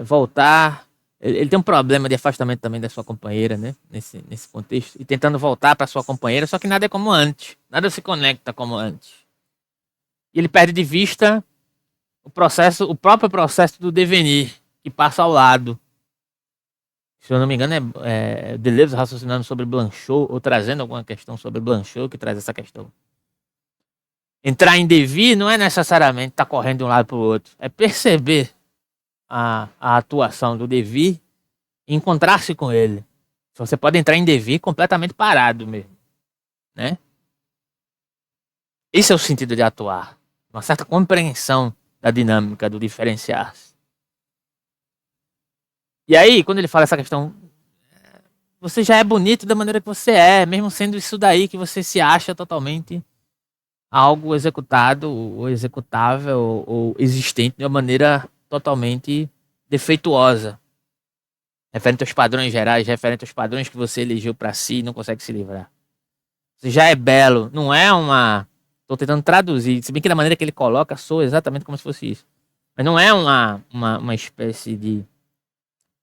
voltar. Ele tem um problema de afastamento também da sua companheira, né? Nesse contexto. E tentando voltar para sua companheira, só que nada é como antes. Nada se conecta como antes. E ele perde de vista o próprio processo do devenir, que passa ao lado. Se eu não me engano, é Deleuze raciocinando sobre Blanchot, ou trazendo alguma questão sobre Blanchot, que traz essa questão. Entrar em devir não é necessariamente estar correndo de um lado para o outro. É perceber a atuação do devir e encontrar-se com ele. Você pode entrar em devir completamente parado mesmo, né? Esse é o sentido de atuar. Uma certa compreensão da dinâmica, do diferenciar-se. E aí, quando ele fala essa questão, você já é bonito da maneira que você é, mesmo sendo isso daí que você se acha totalmente algo executado, ou executável, ou existente de uma maneira totalmente defeituosa. Referente aos padrões gerais, referente aos padrões que você elegeu para si e não consegue se livrar. Você já é belo, não é uma... Estou tentando traduzir, se bem que da maneira que ele coloca, soa exatamente como se fosse isso. Mas não é uma espécie de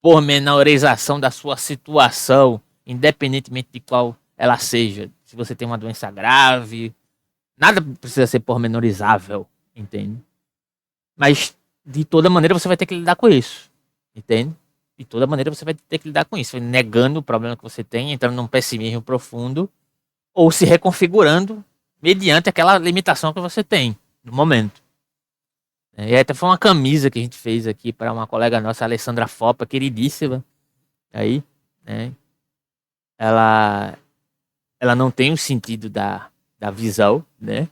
pormenorização da sua situação, independentemente de qual ela seja. Se você tem uma doença grave, nada precisa ser pormenorizável, entende? Mas, de toda maneira, você vai ter que lidar com isso, entende? De toda maneira, você vai ter que lidar com isso, negando o problema que você tem, entrando num pessimismo profundo, ou se reconfigurando mediante aquela limitação que você tem no momento. E até foi uma camisa que a gente fez aqui para uma colega nossa, Alessandra Fopa, queridíssima. Aí, né? Ela não tem o sentido da visão, né?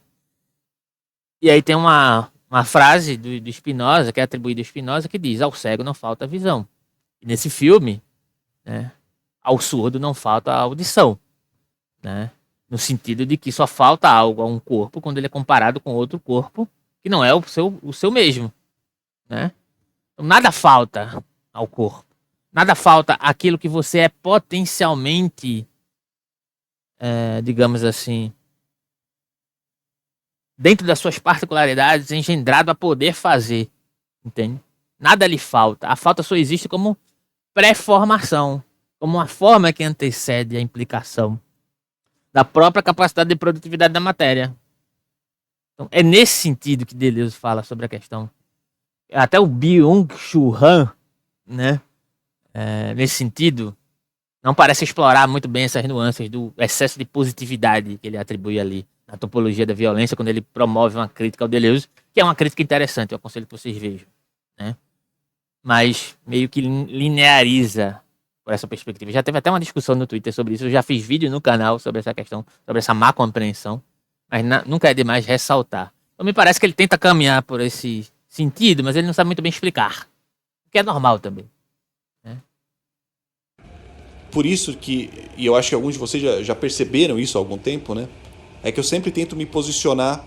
E aí tem uma frase do Spinoza, que é atribuída a Spinoza, que diz: ao cego não falta visão. E nesse filme, né, ao surdo não falta audição, né? No sentido de que só falta algo a um corpo quando ele é comparado com outro corpo que não é o seu mesmo, né? Então, nada falta ao corpo. Nada falta aquilo que você é potencialmente, digamos assim, dentro das suas particularidades, engendrado a poder fazer, entende? Nada lhe falta. A falta só existe como pré-formação, como uma forma que antecede a implicação da própria capacidade de produtividade da matéria. Então, é nesse sentido que Deleuze fala sobre a questão. Até o Byung-Chul Han, né? Nesse sentido, não parece explorar muito bem essas nuances do excesso de positividade que ele atribui ali na topologia da violência, quando ele promove uma crítica ao Deleuze, que é uma crítica interessante, eu aconselho que vocês vejam, né? Mas meio que lineariza por essa perspectiva. Já teve até uma discussão no Twitter sobre isso, eu já fiz vídeo no canal sobre essa questão, sobre essa má compreensão, mas nunca é demais ressaltar. Então me parece que ele tenta caminhar por esse sentido, mas ele não sabe muito bem explicar, o que é normal também. Por isso que, e eu acho que alguns de vocês já perceberam isso há algum tempo, né? É que eu sempre tento me posicionar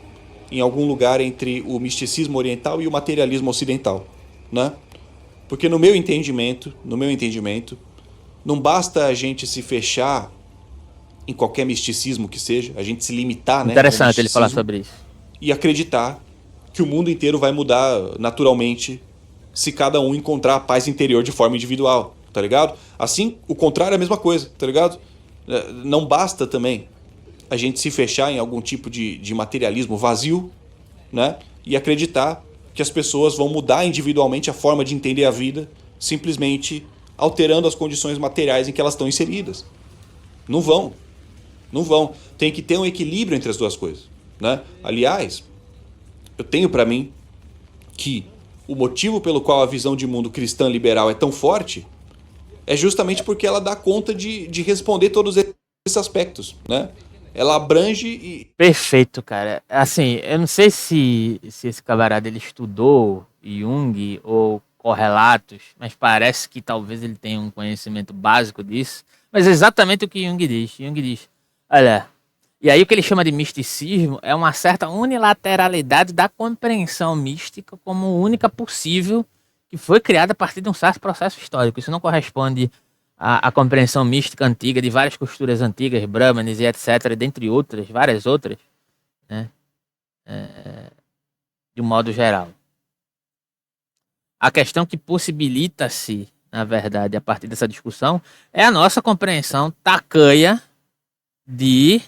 em algum lugar entre o misticismo oriental e o materialismo ocidental, né? Porque no meu entendimento, não basta a gente se fechar em qualquer misticismo que seja, a gente se limitar, né, Interessante ele falar sobre isso. E acreditar que o mundo inteiro vai mudar naturalmente se cada um encontrar a paz interior de forma individual, tá ligado? Assim, o contrário é a mesma coisa, tá ligado? Não basta também a gente se fechar em algum tipo de materialismo vazio, né? E acreditar que as pessoas vão mudar individualmente a forma de entender a vida, simplesmente alterando as condições materiais em que elas estão inseridas. Não vão. Não vão. Tem que ter um equilíbrio entre as duas coisas, né? Aliás, eu tenho para mim que o motivo pelo qual a visão de mundo cristã liberal é tão forte é justamente porque ela dá conta de responder todos esses aspectos, né? Ela abrange e... Perfeito, cara. Assim, eu não sei se esse camarada ele estudou Jung ou correlatos, mas parece que talvez ele tenha um conhecimento básico disso. Mas é exatamente o que Jung diz. Jung diz, olha, e aí o que ele chama de misticismo é uma certa unilateralidade da compreensão mística como única possível que foi criada a partir de um certo processo histórico. Isso não corresponde à compreensão mística antiga de várias costuras antigas, brahmanes e etc., dentre outras, várias outras, né? De um modo geral. A questão que possibilita-se, na verdade, a partir dessa discussão, é a nossa compreensão tacanha de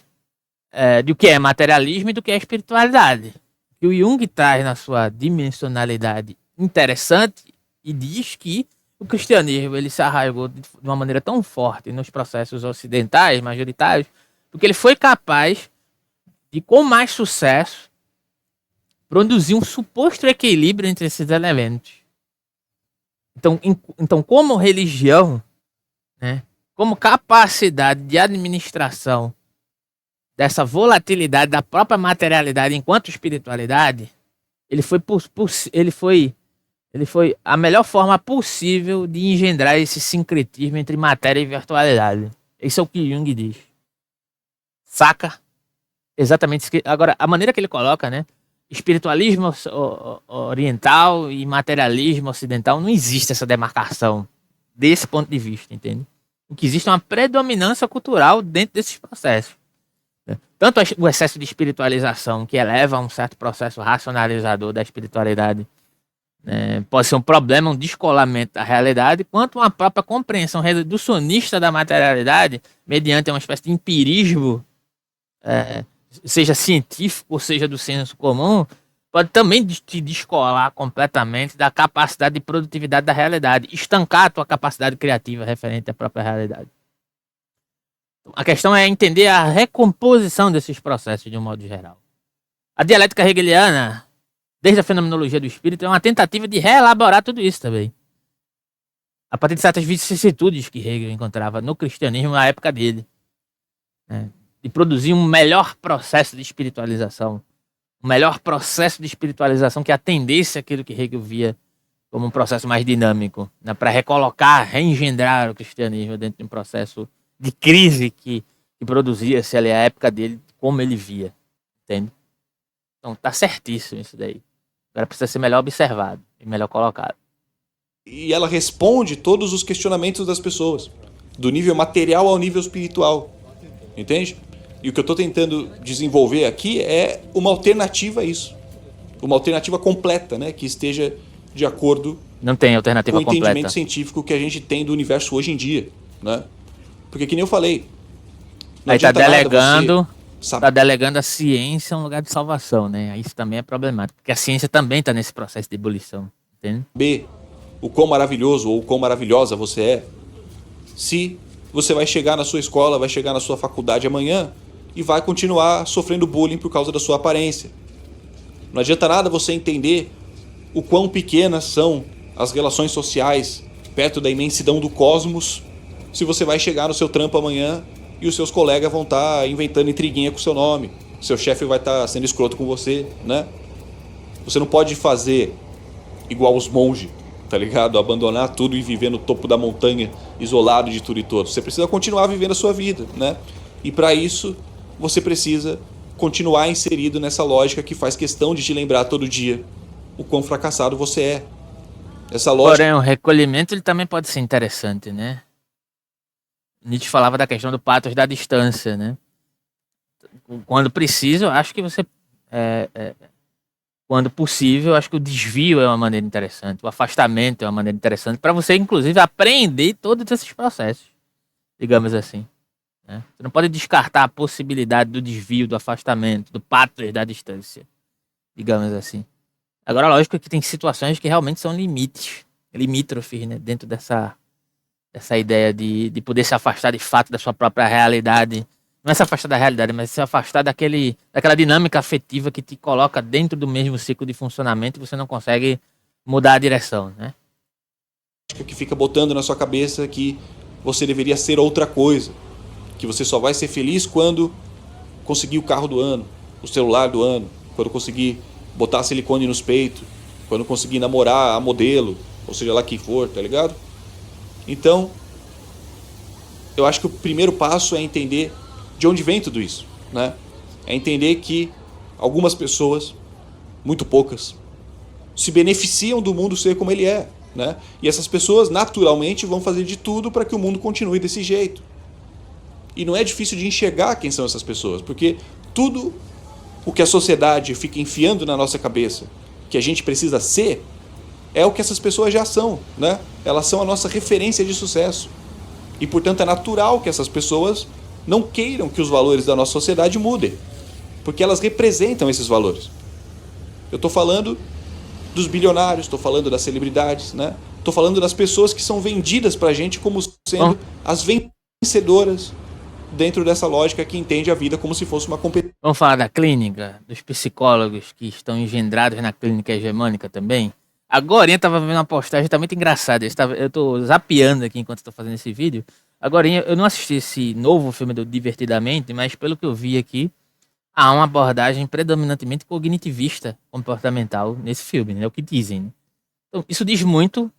o que é materialismo e do que é espiritualidade. Que o Jung traz na sua dimensionalidade interessante e diz que o cristianismo ele se arraigou de uma maneira tão forte nos processos ocidentais, majoritários, porque ele foi capaz de, com mais sucesso, produzir um suposto equilíbrio entre esses elementos. Então como religião, né, como capacidade de administração dessa volatilidade da própria materialidade enquanto espiritualidade, ele foi a melhor forma possível de engendrar esse sincretismo entre matéria e virtualidade. Isso é o que Jung diz. Saca? Exatamente isso. Agora, a maneira que ele coloca, né? Espiritualismo oriental e materialismo ocidental, não existe essa demarcação desse ponto de vista, entende? O que existe é uma predominância cultural dentro desses processos. Tanto o excesso de espiritualização, que eleva a um certo processo racionalizador da espiritualidade, né, pode ser um problema, um descolamento da realidade, quanto uma própria compreensão reducionista da materialidade, mediante uma espécie de empirismo, seja científico ou seja do senso comum, pode também te descolar completamente da capacidade de produtividade da realidade, estancar a tua capacidade criativa referente à própria realidade. A questão é entender a recomposição desses processos de um modo geral. A dialética hegeliana, desde a fenomenologia do espírito, é uma tentativa de reelaborar tudo isso também. A partir de certas vicissitudes que Hegel encontrava no cristianismo na época dele. Né? De produzir um melhor processo de espiritualização. Um melhor processo de espiritualização que atendesse aquilo que Hegel via como um processo mais dinâmico. Né? Para recolocar, reengendrar o cristianismo dentro de um processo de crise que produzia-se ali a época dele, como ele via. Entende? Então tá certíssimo isso daí. Agora precisa ser melhor observado e melhor colocado. E ela responde todos os questionamentos das pessoas, do nível material ao nível espiritual. Entende? E o que eu estou tentando desenvolver aqui é uma alternativa a isso. Uma alternativa completa, né? Que esteja de acordo Não tem alternativa com o entendimento completa. científico que a gente tem do universo hoje em dia. Né? Porque que nem eu falei. Aí tá delegando a ciência a um lugar de salvação, né? Isso também é problemático, porque a ciência também está nesse processo de ebulição, entende? B, o quão maravilhoso ou o quão maravilhosa você é, se você vai chegar na sua escola, vai chegar na sua faculdade amanhã e vai continuar sofrendo bullying por causa da sua aparência. Não adianta nada você entender o quão pequenas são as relações sociais perto da imensidão do cosmos, se você vai chegar no seu trampo amanhã e os seus colegas vão estar inventando intriguinha com o seu nome, seu chefe vai estar sendo escroto com você, né? Você não pode fazer igual os monges, tá ligado? Abandonar tudo e viver no topo da montanha, isolado de tudo e todos. Você precisa continuar vivendo a sua vida, né? E para isso, você precisa continuar inserido nessa lógica que faz questão de te lembrar todo dia o quão fracassado você é. Essa lógica... Porém, o recolhimento ele também pode ser interessante, né? Nietzsche falava da questão do pathos da distância, né? Quando preciso, acho que você... quando possível, acho que o desvio é uma maneira interessante, o afastamento é uma maneira interessante para você, inclusive, aprender todos esses processos, digamos assim. Né? Você não pode descartar a possibilidade do desvio, do afastamento, do pathos da distância, digamos assim. Agora, lógico que tem situações que realmente são limítrofes, né? Dentro dessa ideia de poder se afastar de fato da sua própria realidade. Não é se afastar da realidade, mas se afastar daquela dinâmica afetiva que te coloca dentro do mesmo ciclo de funcionamento e você não consegue mudar a direção, né? Que fica botando na sua cabeça que você deveria ser outra coisa, que você só vai ser feliz quando conseguir o carro do ano, o celular do ano, quando conseguir botar silicone nos peitos, quando conseguir namorar a modelo, ou seja lá quem for, tá ligado? Então, eu acho que o primeiro passo é entender de onde vem tudo isso, né? É entender que algumas pessoas, muito poucas, se beneficiam do mundo ser como ele é, né? E essas pessoas naturalmente vão fazer de tudo para que o mundo continue desse jeito. E não é difícil de enxergar quem são essas pessoas, porque tudo o que a sociedade fica enfiando na nossa cabeça que a gente precisa ser é o que essas pessoas já são, né? Elas são a nossa referência de sucesso. E, portanto, é natural que essas pessoas não queiram que os valores da nossa sociedade mudem, porque elas representam esses valores. Eu estou falando dos bilionários, estou falando das celebridades, né? Estou falando das pessoas que são vendidas para a gente como sendo as vencedoras dentro dessa lógica que entende a vida como se fosse uma competição. Vamos falar da clínica, dos psicólogos que estão engendrados na clínica hegemônica também. Agora eu estava vendo uma postagem, tá muito engraçada. Eu tô zapeando aqui enquanto estou fazendo esse vídeo. Agora, eu não assisti esse novo filme do Divertidamente, mas pelo que eu vi aqui, há uma abordagem predominantemente cognitivista comportamental nesse filme, né? É o que dizem, né? Então, isso diz muito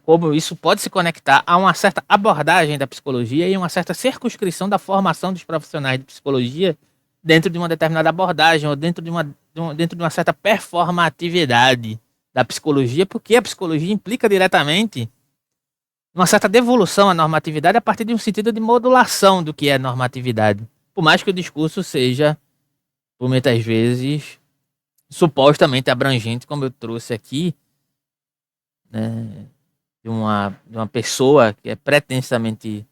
como isso pode se conectar a uma certa abordagem da psicologia e uma certa circunscrição da formação dos profissionais de psicologia dentro de uma determinada abordagem ou dentro de uma certa performatividade da psicologia, porque a psicologia implica diretamente uma certa devolução à normatividade a partir de um sentido de modulação do que é normatividade. Por mais que o discurso seja, por muitas vezes, supostamente abrangente, como eu trouxe aqui, né, de uma pessoa que é pretensamente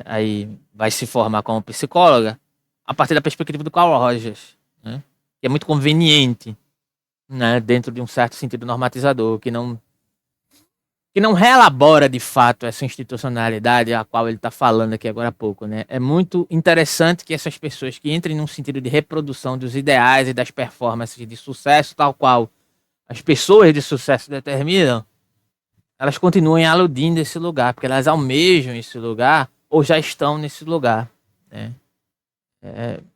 aí vai se formar como psicóloga a partir da perspectiva do Carl Rogers, né, que é muito conveniente, né, dentro de um certo sentido normatizador, que não reelabora de fato essa institucionalidade a qual ele está falando aqui agora há pouco, né? É muito interessante que essas pessoas que entrem num sentido de reprodução dos ideais e das performances de sucesso, tal qual as pessoas de sucesso determinam, elas continuem aludindo esse lugar, porque elas almejam esse lugar ou já estão nesse lugar, né?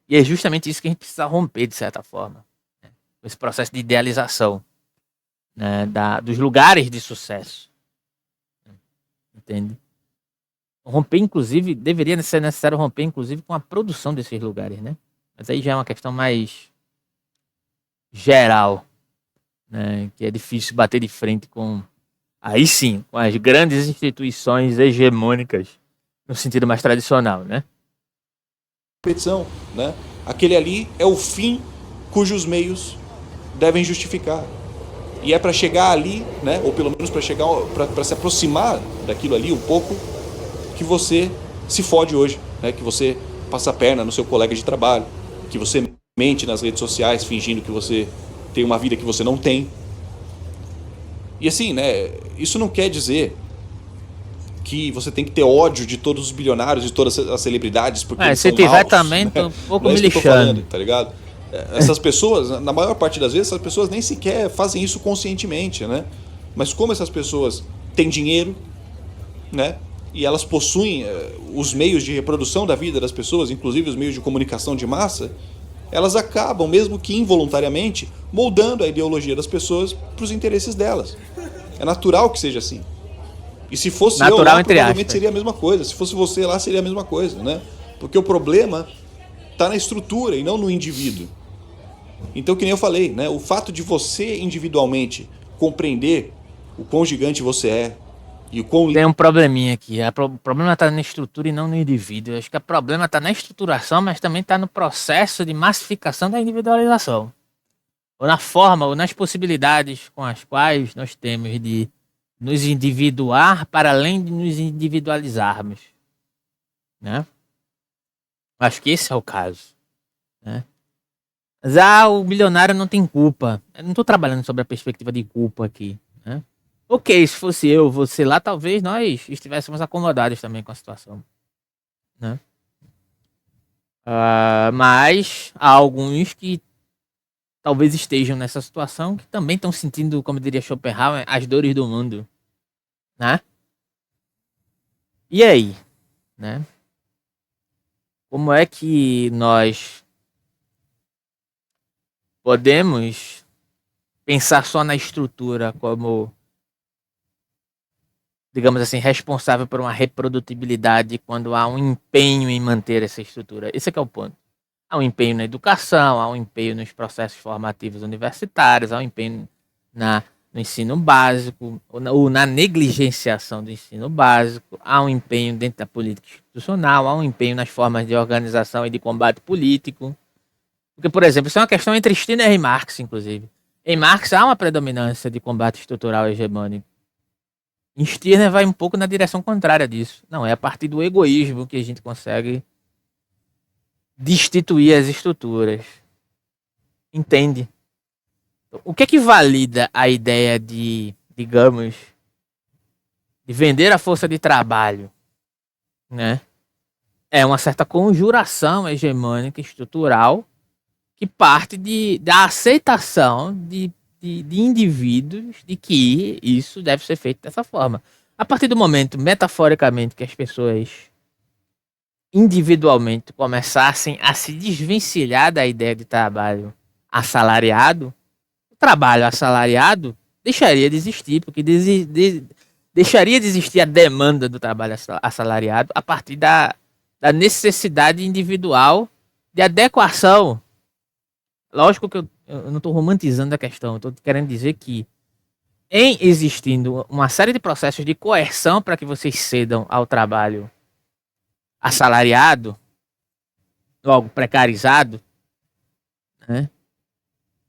E é justamente isso que a gente precisa romper, de certa forma, né? Esse processo de idealização, né, dos lugares de sucesso. Entende? Romper, inclusive, deveria ser necessário romper, inclusive, com a produção desses lugares, né? Mas aí já é uma questão mais geral, né? Que é difícil bater de frente com, aí sim, com as grandes instituições hegemônicas, no sentido mais tradicional, né? Competição, né? Aquele ali é o fim cujos meios devem justificar. E é para chegar ali, né, ou pelo menos para se aproximar daquilo ali um pouco, que você se fode hoje, né, que você passa a perna no seu colega de trabalho, que você mente nas redes sociais fingindo que você tem uma vida que você não tem. E assim, né, isso não quer dizer que você tem que ter ódio de todos os bilionários, de todas as celebridades, porque eles Se são tiver maus, também, né? tô um pouco Não é me isso que eu tô lixando. falando, tá ligado? Essas pessoas, na maior parte das vezes, essas pessoas nem sequer fazem isso conscientemente, né? Mas como essas pessoas têm dinheiro, né? E elas possuem os meios de reprodução da vida das pessoas, inclusive os meios de comunicação de massa, elas acabam, mesmo que involuntariamente, moldando a ideologia das pessoas para os interesses delas. É natural que seja assim. E se fosse eu Natural, lá, entre provavelmente aspas. seria a mesma coisa. Se fosse você lá, seria a mesma coisa, né? Porque o problema está na estrutura e não no indivíduo. Então, que nem eu falei, né? O fato de você individualmente compreender o quão gigante você é e o quão... Tem um probleminha aqui. O problema está na estrutura e não no indivíduo. Eu acho que o problema está na estruturação, mas também está no processo de massificação da individualização. Ou na forma, ou nas possibilidades com as quais nós temos de nos individuar para além de nos individualizarmos, né? Acho que esse é o caso, né? Mas, o bilionário não tem culpa. Eu não estou trabalhando sobre a perspectiva de culpa aqui, né? Ok, se fosse eu, você lá, talvez nós estivéssemos acomodados também com a situação, né? Mas há alguns que talvez estejam nessa situação que também estão sentindo, como diria Schopenhauer, as dores do mundo, né? E aí, né? Como é que nós podemos pensar só na estrutura como, digamos assim, responsável por uma reprodutibilidade quando há um empenho em manter essa estrutura? Esse é que é o ponto. Há um empenho na educação, há um empenho nos processos formativos universitários, há um empenho no ensino básico, ou na negligenciação do ensino básico, há um empenho dentro da política institucional, há um empenho nas formas de organização e de combate político. Porque, por exemplo, isso é uma questão entre Stirner e Marx, inclusive. Em Marx há uma predominância de combate estrutural hegemônico. Em Stirner vai um pouco na direção contrária disso. Não, é a partir do egoísmo que a gente consegue destituir as estruturas. Entende? O que é que valida a ideia de, digamos, de vender a força de trabalho, né? É uma certa conjuração hegemônica estrutural que parte da aceitação de indivíduos de que isso deve ser feito dessa forma. A partir do momento, metaforicamente, que as pessoas individualmente começassem a se desvencilhar da ideia de trabalho assalariado, o trabalho assalariado deixaria de existir, porque deixaria de existir a demanda do trabalho assalariado a partir da necessidade individual de adequação. Lógico que eu não estou romantizando a questão, estou querendo dizer que em existindo uma série de processos de coerção para que vocês cedam ao trabalho assalariado, logo precarizado, né?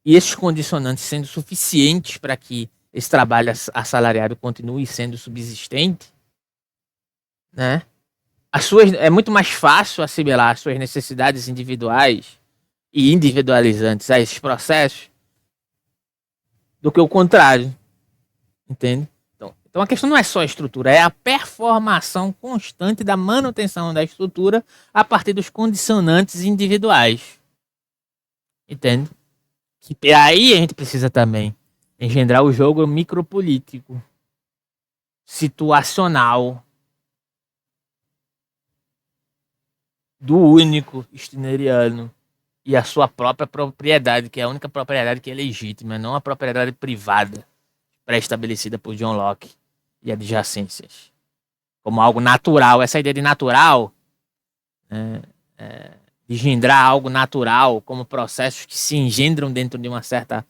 E esses condicionantes sendo suficientes para que esse trabalho assalariado continue sendo subsistente, né? É muito mais fácil assimilar as suas necessidades individuais e individualizantes a esses processos do que o contrário, entende? Então a questão não é só a estrutura, é a performação constante da manutenção da estrutura a partir dos condicionantes individuais, entende? E aí a gente precisa também engendrar o jogo micropolítico, situacional, do único stineriano e a sua própria propriedade, que é a única propriedade que é legítima, não a propriedade privada pré-estabelecida por John Locke e adjacências, como algo natural. Essa ideia de natural, de engendrar algo natural como processos que se engendram dentro de uma certa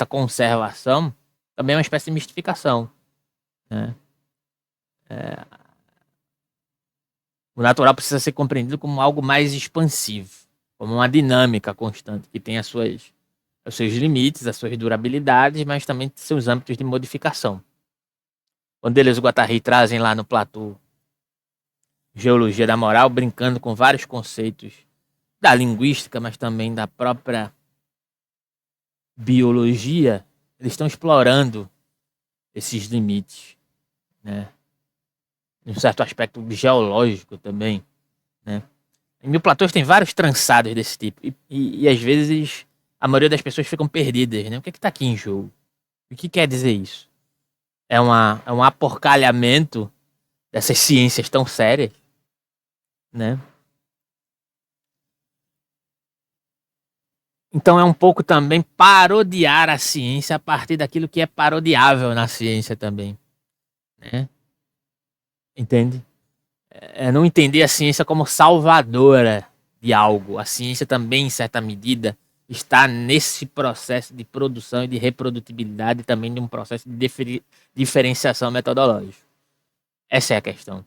conservação, também é uma espécie de mistificação, né? O natural precisa ser compreendido como algo mais expansivo, como uma dinâmica constante, que tem os seus limites, as suas durabilidades, mas também seus âmbitos de modificação. Quando Deleuze e Guattari trazem lá no Platô Geologia da Moral, brincando com vários conceitos da linguística, mas também da própria biologia, eles estão explorando esses limites, né? Um certo aspecto geológico também, né? Em Mil Platões tem vários trançados desse tipo, e às vezes a maioria das pessoas ficam perdidas, né? O que está aqui em jogo? O que quer dizer isso? É um aporcalhamento dessas ciências tão sérias, né? Então é um pouco também parodiar a ciência a partir daquilo que é parodiável na ciência também, né? Entende? É não entender a ciência como salvadora de algo. A ciência também, em certa medida, está nesse processo de produção e de reprodutibilidade, também de um processo de diferenciação metodológica. Essa é a questão.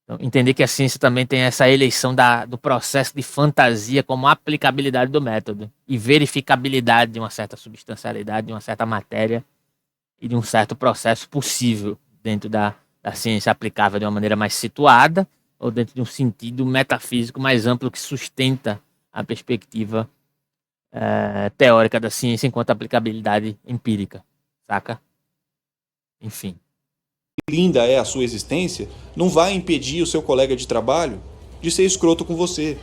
Então, entender que a ciência também tem essa eleição do processo de fantasia como aplicabilidade do método e verificabilidade de uma certa substancialidade, de uma certa matéria e de um certo processo possível dentro da ciência aplicável de uma maneira mais situada ou dentro de um sentido metafísico mais amplo que sustenta a perspectiva teórica da ciência enquanto aplicabilidade empírica, saca? Enfim. Linda é a sua existência, não vai impedir o seu colega de trabalho de ser escroto com você.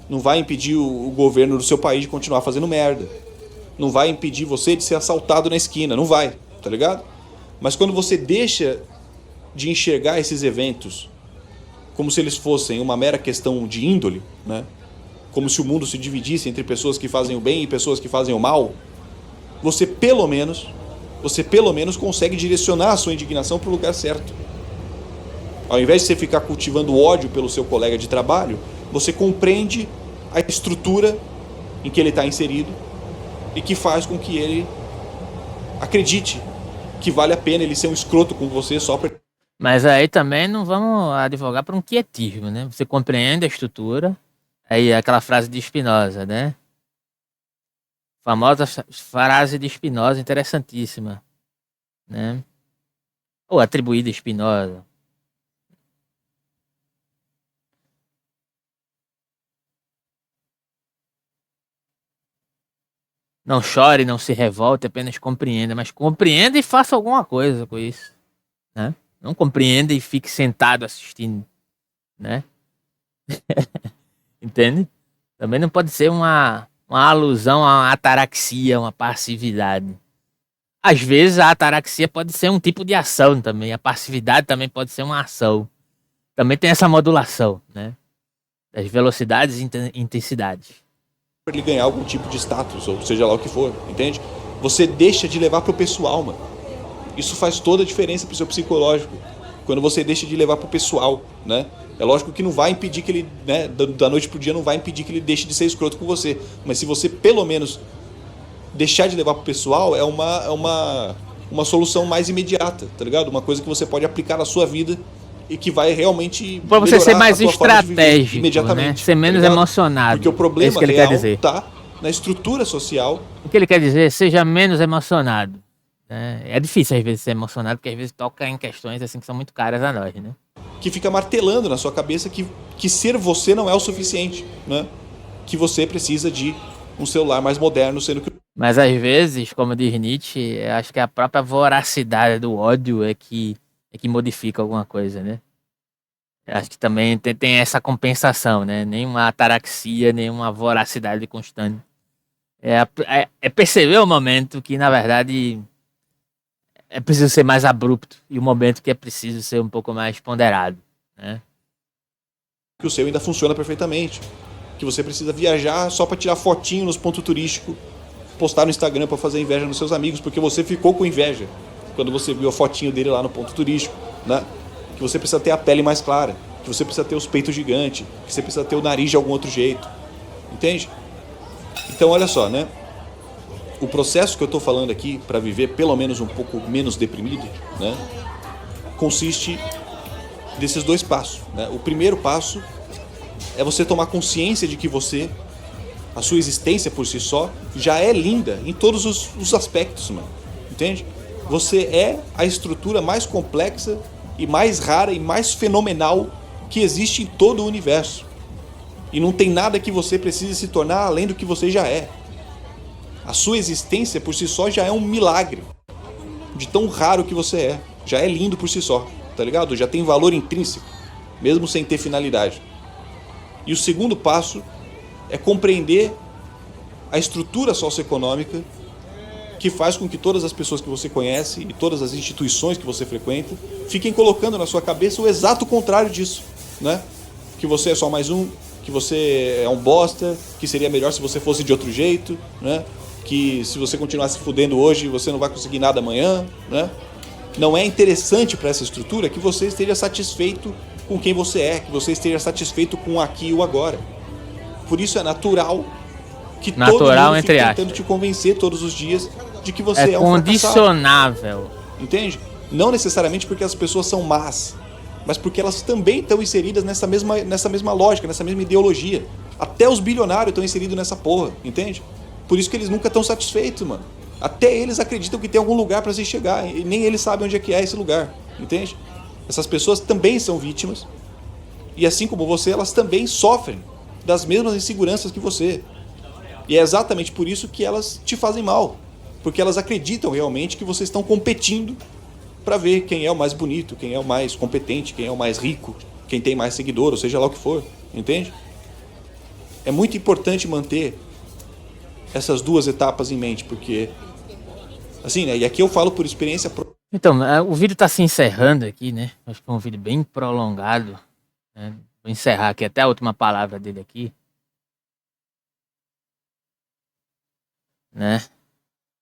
Não vai impedir o governo do seu país de continuar fazendo merda. Não vai impedir você de ser assaltado na esquina. Não vai, tá ligado? Mas quando você deixa de enxergar esses eventos como se eles fossem uma mera questão de índole, né? Como se o mundo se dividisse entre pessoas que fazem o bem e pessoas que fazem o mal, você pelo menos consegue direcionar a sua indignação para o lugar certo. Ao invés de você ficar cultivando ódio pelo seu colega de trabalho, você compreende a estrutura em que ele está inserido e que faz com que ele acredite que vale a pena ele ser um escroto com você só para... Mas aí também não vamos advogar para um quietismo, né? Você compreende a estrutura, aí aquela frase de Spinoza, né? Famosa frase de Spinoza, interessantíssima, né? Ou atribuída a Spinoza. Não chore, não se revolte, apenas compreenda, mas compreenda e faça alguma coisa com isso, né? Não compreenda e fique sentado assistindo, né? Entende? Também não pode ser uma alusão a uma ataraxia, uma passividade. Às vezes a ataraxia pode ser um tipo de ação também. A passividade também pode ser uma ação. Também tem essa modulação, né? Das velocidades e intensidades. Ele ganhar algum tipo de status, ou seja lá o que for, entende? Você deixa de levar pro pessoal, mano. Isso faz toda a diferença pro seu psicológico. Quando você deixa de levar pro pessoal, né? É lógico que não vai impedir que ele, né, da noite pro dia não vai impedir que ele deixe de ser escroto com você. Mas se você pelo menos deixar de levar pro pessoal, é uma solução mais imediata, tá ligado? Uma coisa que você pode aplicar na sua vida e que vai realmente Pra você ser mais a tua forma de viver estratégico, imediatamente. né? Ser tá menos ligado? emocionado. Porque o É problema isso que ele real quer dizer. tá na estrutura social. O que ele quer dizer é seja menos emocionado. Né? É difícil às vezes ser emocionado, porque às vezes toca em questões assim que são muito caras a nós, né? Que fica martelando na sua cabeça que ser você não é o suficiente, né? Que você precisa de um celular mais moderno, sendo que Mas às vezes, como diz Nietzsche, eu acho que a própria voracidade do ódio é que modifica alguma coisa, né? Eu acho que também tem essa compensação, né? Nenhuma ataraxia, nenhuma voracidade constante. É perceber o momento que, na verdade, é preciso ser mais abrupto e o momento que é preciso ser um pouco mais ponderado, né? o seu ainda funciona perfeitamente. Que você precisa viajar só para tirar fotinho nos pontos turísticos, postar no Instagram para fazer inveja nos seus amigos, porque você ficou com inveja quando você viu a fotinho dele lá no ponto turístico, né? Que você precisa ter a pele mais clara, que você precisa ter os peitos gigantes, que você precisa ter o nariz de algum outro jeito, entende? Então olha só, né? O processo que eu estou falando aqui para viver pelo menos um pouco menos deprimido, né? Consiste desses dois passos, né? O primeiro passo é você tomar consciência de que você, a sua existência por si só, já é linda em todos os aspectos, mano. Entende? Você é a estrutura mais complexa e mais rara e mais fenomenal que existe em todo o universo. E não tem nada que você precise se tornar além do que você já é. A sua existência por si só já é um milagre. De tão raro que você é. Já é lindo por si só, tá ligado? Já tem valor intrínseco, mesmo sem ter finalidade. E o segundo passo é compreender a estrutura socioeconômica que faz com que todas as pessoas que você conhece e todas as instituições que você frequenta fiquem colocando na sua cabeça o exato contrário disso, né? Que você é só mais um, que você é um bosta, que seria melhor se você fosse de outro jeito, né? Que se você continuar se fudendo hoje, você não vai conseguir nada amanhã, né? Não é interessante para essa estrutura que você esteja satisfeito com quem você é, que você esteja satisfeito com o aqui e o agora. Por isso é natural que todo mundo fique tentando te convencer todos os dias de que você é um condicionável. Entende? Não necessariamente porque as pessoas são más, mas porque elas também estão inseridas nessa mesma lógica, nessa mesma ideologia. Até os bilionários estão inseridos nessa porra, entende? Por isso que eles nunca estão satisfeitos, mano. Até eles acreditam que tem algum lugar para se chegar, e nem eles sabem onde é que é esse lugar, entende? Essas pessoas também são vítimas, e assim como você, elas também sofrem das mesmas inseguranças que você. E é exatamente por isso que elas te fazem mal, porque elas acreditam realmente que vocês estão competindo para ver quem é o mais bonito, quem é o mais competente, quem é o mais rico, quem tem mais seguidor, ou seja lá o que for, entende? É muito importante manter essas duas etapas em mente, porque assim, né? E aqui eu falo por experiência. Então, o vídeo tá se encerrando aqui, né? Acho que é um vídeo bem prolongado, né? Vou encerrar aqui até a última palavra dele aqui, né?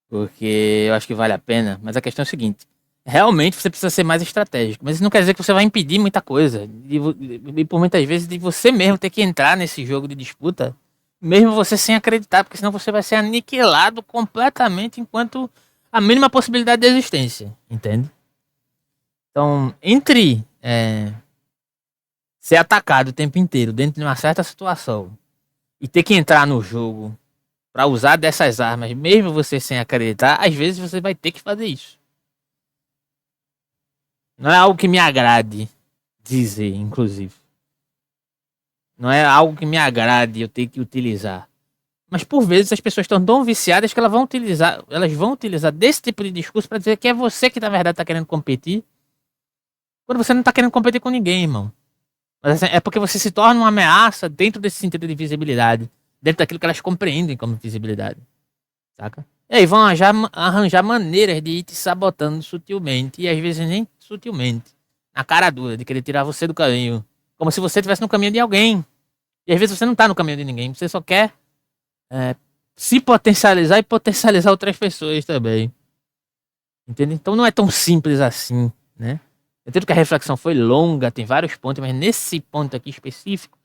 Porque eu acho que vale a pena, mas a questão é a seguinte: realmente você precisa ser mais estratégico, mas isso não quer dizer que você vai impedir muita coisa, e por muitas vezes de você mesmo ter que entrar nesse jogo de disputa, mesmo você sem acreditar, porque senão você vai ser aniquilado completamente enquanto a mínima possibilidade de existência, entende? Então, entre ser atacado o tempo inteiro dentro de uma certa situação e ter que entrar no jogo para usar dessas armas, mesmo você sem acreditar, às vezes você vai ter que fazer isso. Não é algo que me agrade dizer, inclusive. Não é algo que me agrade eu ter que utilizar. Mas por vezes as pessoas estão tão viciadas que elas vão utilizar desse tipo de discurso para dizer que é você que na verdade está querendo competir, quando você não está querendo competir com ninguém, irmão. Mas é porque você se torna uma ameaça dentro desse sentido de visibilidade, dentro daquilo que elas compreendem como visibilidade, saca? E aí vão arranjar maneiras de ir te sabotando sutilmente, e às vezes nem sutilmente, na cara dura, de querer tirar você do caminho. Como se você estivesse no caminho de alguém. E às vezes você não tá no caminho de ninguém, você só quer se potencializar e potencializar outras pessoas também. Entende? Então não é tão simples assim, né? Eu entendo que a reflexão foi longa, tem vários pontos, mas nesse ponto aqui específico,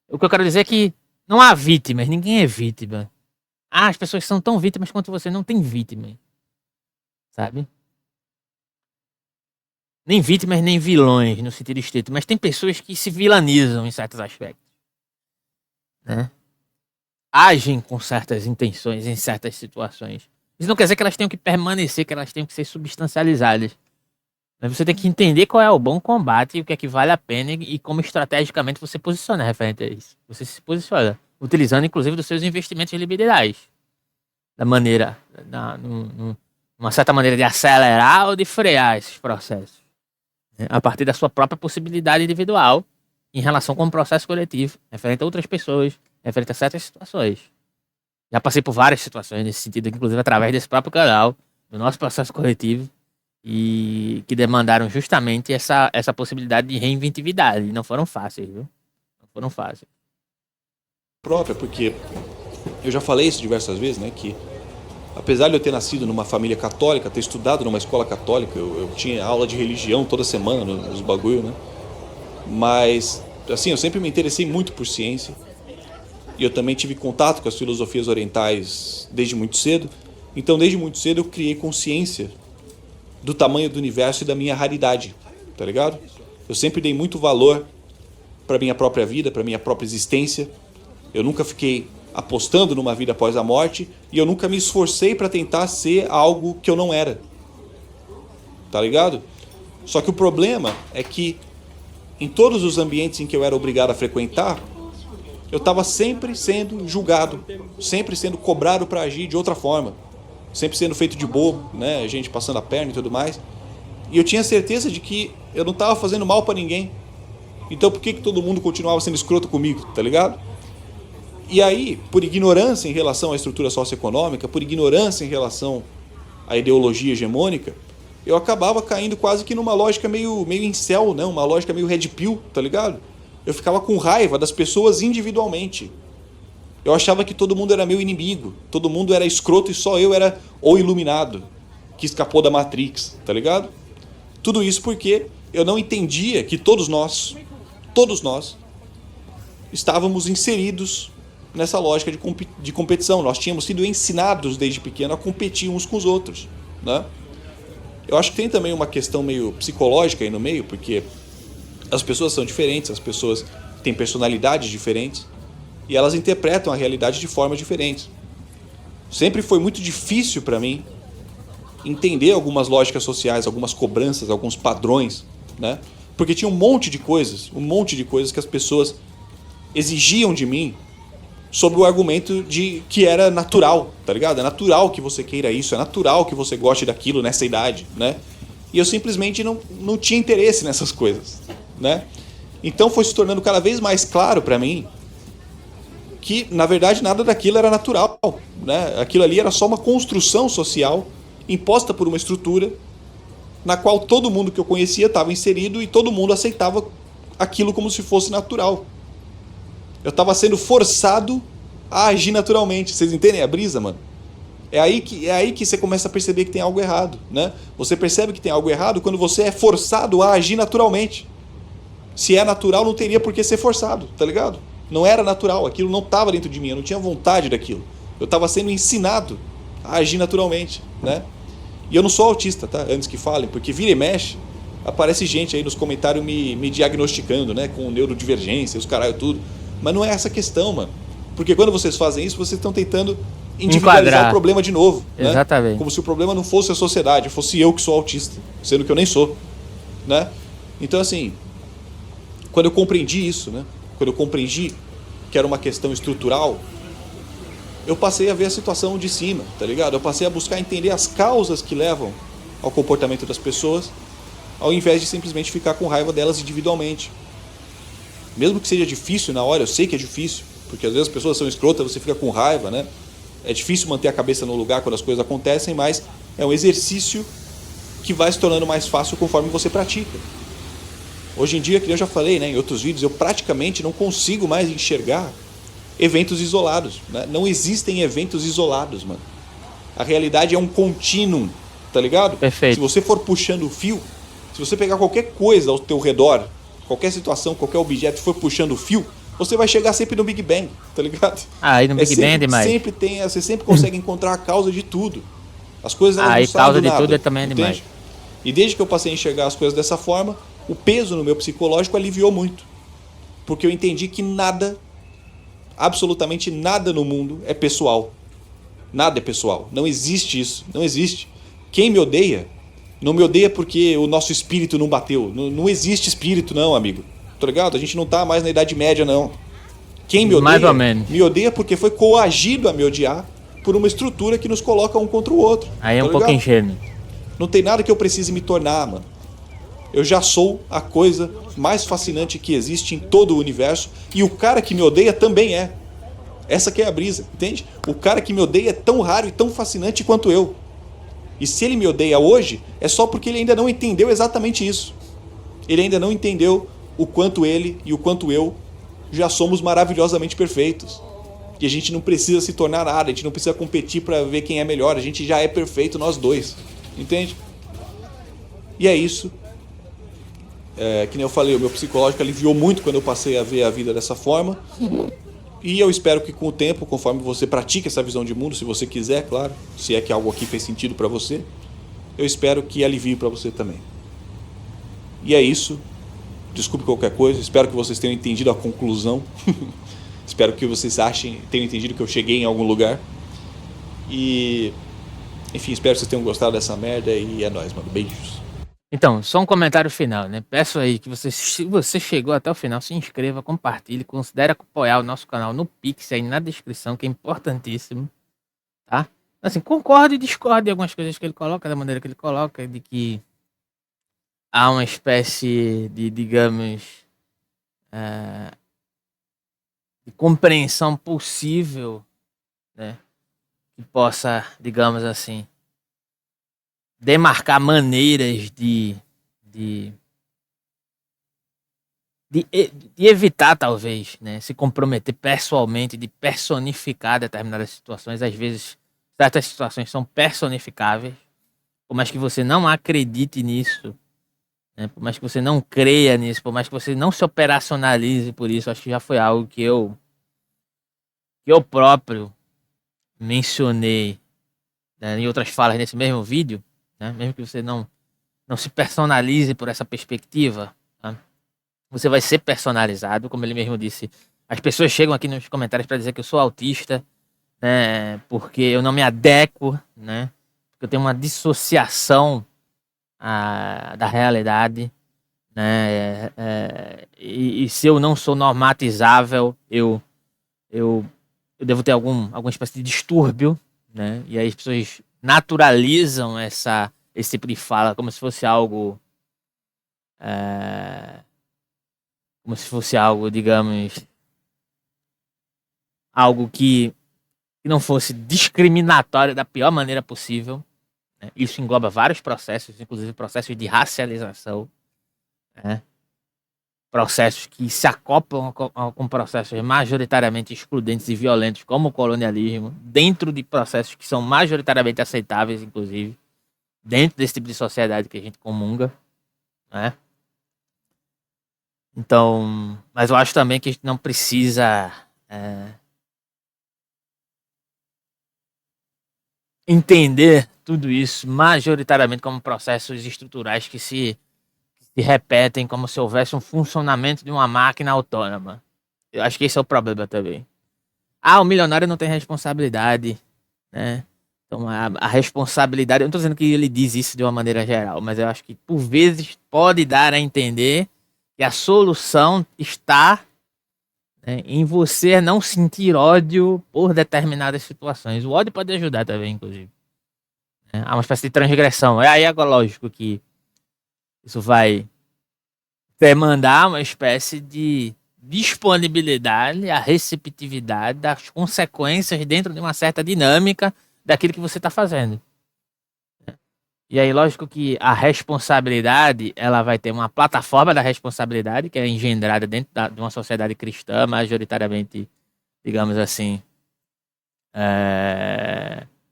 o que eu quero dizer é que não há vítimas, ninguém é vítima. Ah, as pessoas são tão vítimas quanto você, não tem vítima, sabe? Nem vítimas, nem vilões, no sentido estrito, mas tem pessoas que se vilanizam em certos aspectos, né? Agem com certas intenções em certas situações. Isso não quer dizer que elas tenham que permanecer, que elas tenham que ser substancializadas. Mas você tem que entender qual é o bom combate e o que é que vale a pena e como estrategicamente você posiciona referente a isso. Você se posiciona, utilizando inclusive dos seus investimentos liberais. Da maneira, uma certa maneira de acelerar ou de frear esses processos, né? A partir da sua própria possibilidade individual em relação com o processo coletivo, referente a outras pessoas, referente a certas situações. Já passei por várias situações nesse sentido, inclusive através desse próprio canal, do nosso processo coletivo, e que demandaram justamente essa possibilidade de reinventividade. E não foram fáceis, viu? Não foram fáceis. Própria, porque eu já falei isso diversas vezes, né, que apesar de eu ter nascido numa família católica, ter estudado numa escola católica, eu tinha aula de religião toda semana nos bagulho, né? Mas, assim, eu sempre me interessei muito por ciência. E eu também tive contato com as filosofias orientais desde muito cedo. Então, desde muito cedo, eu criei consciência do tamanho do universo e da minha raridade, tá ligado? Eu sempre dei muito valor para minha própria vida, para minha própria existência. Eu nunca fiquei apostando numa vida após a morte e eu nunca me esforcei para tentar ser algo que eu não era, tá ligado? Só que o problema é que em todos os ambientes em que eu era obrigado a frequentar, eu estava sempre sendo julgado, sempre sendo cobrado para agir de outra forma, sempre sendo feito de bobo, né? Gente passando a perna e tudo mais. E eu tinha certeza de que eu não estava fazendo mal para ninguém. Então por que todo mundo continuava sendo escroto comigo, tá ligado? E aí, por ignorância em relação à estrutura socioeconômica, por ignorância em relação à ideologia hegemônica, eu acabava caindo quase que numa lógica meio incel, né? Uma lógica meio red pill, tá ligado? Eu ficava com raiva das pessoas individualmente. Eu achava que todo mundo era meu inimigo, todo mundo era escroto e só eu era o iluminado, que escapou da Matrix, tá ligado? Tudo isso porque eu não entendia que todos nós, estávamos inseridos nessa lógica de competição. Nós tínhamos sido ensinados desde pequeno a competir uns com os outros, né? Eu acho que tem também uma questão meio psicológica aí no meio, porque as pessoas são diferentes, as pessoas têm personalidades diferentes e elas interpretam a realidade de formas diferentes. Sempre foi muito difícil para mim entender algumas lógicas sociais, algumas cobranças, alguns padrões, né? Porque tinha um monte de coisas que as pessoas exigiam de mim sob o argumento de que era natural, tá ligado? É natural que você queira isso, é natural que você goste daquilo nessa idade, né? E eu simplesmente não tinha interesse nessas coisas, né? Então foi se tornando cada vez mais claro para mim que, na verdade, nada daquilo era natural, né? Aquilo ali era só uma construção social imposta por uma estrutura na qual todo mundo que eu conhecia estava inserido e todo mundo aceitava aquilo como se fosse natural. Eu estava sendo forçado a agir naturalmente. Vocês entendem a brisa, mano? É aí que você começa a perceber que tem algo errado, né? Você percebe que tem algo errado quando você é forçado a agir naturalmente. Se é natural, não teria por que ser forçado, tá ligado? Não era natural, aquilo não estava dentro de mim, eu não tinha vontade daquilo. Eu estava sendo ensinado a agir naturalmente, né? E eu não sou autista, tá? Antes que falem, porque vira e mexe, aparece gente aí nos comentários me diagnosticando, né? Com neurodivergência, os caralho tudo. Mas não é essa a questão, mano. Porque quando vocês fazem isso, vocês estão tentando individualizar o problema de novo, né? Exatamente. Como se o problema não fosse a sociedade, fosse eu que sou autista, sendo que eu nem sou, né? Então, assim, quando eu compreendi isso, né? Quando eu compreendi que era uma questão estrutural, eu passei a ver a situação de cima, tá ligado? Eu passei a buscar entender as causas que levam ao comportamento das pessoas, ao invés de simplesmente ficar com raiva delas individualmente. Mesmo que seja difícil na hora, eu sei que é difícil, porque às vezes as pessoas são escrotas, você fica com raiva, né? É difícil manter a cabeça no lugar quando as coisas acontecem, mas é um exercício que vai se tornando mais fácil conforme você pratica. Hoje em dia, que eu já falei, né, em outros vídeos, eu praticamente não consigo mais enxergar eventos isolados, né? Não existem eventos isolados, mano. A realidade é um contínuo, tá ligado? Perfeito. Se você for puxando o fio, se você pegar qualquer coisa ao teu redor, qualquer situação, qualquer objeto e for puxando o fio, você vai chegar sempre no Big Bang, tá ligado? Aí no Big Bang é demais. Você sempre consegue encontrar a causa de tudo. As coisas elas não Aí saem causa do de nada, tudo é também entende? demais. E desde que eu passei a enxergar as coisas dessa forma, o peso no meu psicológico aliviou muito. Porque eu entendi que nada, absolutamente nada no mundo é pessoal. Nada é pessoal. Não existe isso. Não existe. Quem me odeia, não me odeia porque o nosso espírito não bateu. Não existe espírito, não, amigo. Tá ligado? A gente não tá mais na Idade Média, não. Quem me odeia, mais ou menos, me odeia porque foi coagido a me odiar por uma estrutura que nos coloca um contra o outro. aí é tá um pouco ingênuo. Não tem nada que eu precise me tornar, mano. Eu já sou a coisa mais fascinante que existe em todo o universo. E o cara que me odeia também é. Essa que é a brisa, entende? O cara que me odeia é tão raro e tão fascinante quanto eu. E se ele me odeia hoje, é só porque ele ainda não entendeu exatamente isso. Ele ainda não entendeu o quanto ele e o quanto eu já somos maravilhosamente perfeitos. E a gente não precisa se tornar nada, a gente não precisa competir para ver quem é melhor, a gente já é perfeito nós dois. Entende? E é isso. Que nem eu falei, o meu psicológico aliviou muito quando eu passei a ver a vida dessa forma. E eu espero que com o tempo, conforme você pratica essa visão de mundo, se você quiser, claro, se é que algo aqui fez sentido para você, eu espero que alivie para você também. E é isso. Desculpe qualquer coisa, espero que vocês tenham entendido a conclusão. Espero que vocês tenham entendido que eu cheguei em algum lugar. E enfim, espero que vocês tenham gostado dessa merda e é nóis, mano. Beijos. Então, só um comentário final, né? Peço aí que você, se você chegou até o final, se inscreva, compartilhe, considere apoiar o nosso canal no Pix aí na descrição, que é importantíssimo, tá? Assim, concorde e discorde de algumas coisas que ele coloca, da maneira que ele coloca, de que há uma espécie de, digamos, de compreensão possível, né? Que possa, digamos assim, demarcar maneiras de evitar, talvez, né, se comprometer pessoalmente, de personificar determinadas situações. Às vezes, certas situações são personificáveis, por mais que você não acredite nisso, né, por mais que você não creia nisso, por mais que você não se operacionalize por isso. Acho que já foi algo que eu próprio mencionei, né, em outras falas nesse mesmo vídeo, né, mesmo que você não se personalize por essa perspectiva, tá? Você vai ser personalizado, como ele mesmo disse. As pessoas chegam aqui nos comentários para dizer que eu sou autista, né, porque eu não me adequo, né, porque eu tenho uma dissociação da realidade, né, e se eu não sou normatizável, eu devo ter alguma espécie de distúrbio, né, e aí as pessoas naturalizam esse tipo de fala como se fosse algo, digamos, algo que não fosse discriminatório da pior maneira possível, né? Isso engloba vários processos, inclusive processos de racialização, né? Processos que se acoplam com processos majoritariamente excludentes e violentos, como o colonialismo, dentro de processos que são majoritariamente aceitáveis, inclusive, dentro desse tipo de sociedade que a gente comunga, né? Então, mas eu acho também que a gente não precisa entender tudo isso majoritariamente como processos estruturais que se repetem como se houvesse um funcionamento de uma máquina autônoma. Eu acho que esse é o problema também. O milionário não tem responsabilidade, né? Então a responsabilidade, eu não estou dizendo que ele diz isso de uma maneira geral, mas eu acho que por vezes pode dar a entender que a solução está, né, em você não sentir ódio por determinadas situações. O ódio pode ajudar também, inclusive. Há uma espécie de transgressão. Aí é lógico que isso vai demandar uma espécie de disponibilidade, a receptividade das consequências dentro de uma certa dinâmica daquilo que você está fazendo. E aí, lógico que a responsabilidade, ela vai ter uma plataforma da responsabilidade, que é engendrada dentro de uma sociedade cristã, majoritariamente, digamos assim,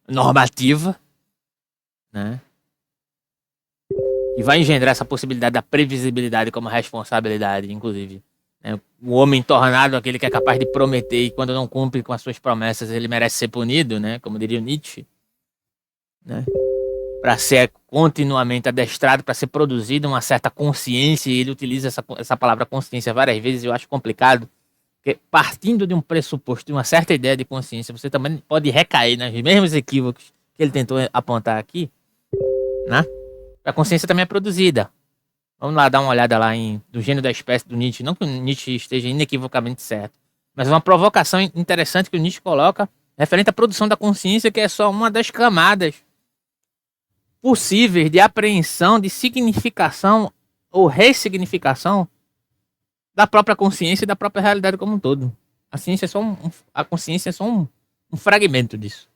normativa, né? E vai engendrar essa possibilidade da previsibilidade como responsabilidade, inclusive. Né? O homem tornado, aquele que é capaz de prometer e quando não cumpre com as suas promessas, ele merece ser punido, né? Como diria o Nietzsche, né? Para ser continuamente adestrado, para ser produzido uma certa consciência, e ele utiliza essa palavra consciência várias vezes, e eu acho complicado, porque partindo de um pressuposto, de uma certa ideia de consciência, você também pode recair nos mesmos equívocos que ele tentou apontar aqui, né? A consciência também é produzida. Vamos lá dar uma olhada lá do gênio da espécie do Nietzsche. Não que o Nietzsche esteja inequivocamente certo, mas uma provocação interessante que o Nietzsche coloca referente à produção da consciência, que é só uma das camadas possíveis de apreensão, de significação ou ressignificação da própria consciência e da própria realidade como um todo. A ciência é só a consciência é só um fragmento disso.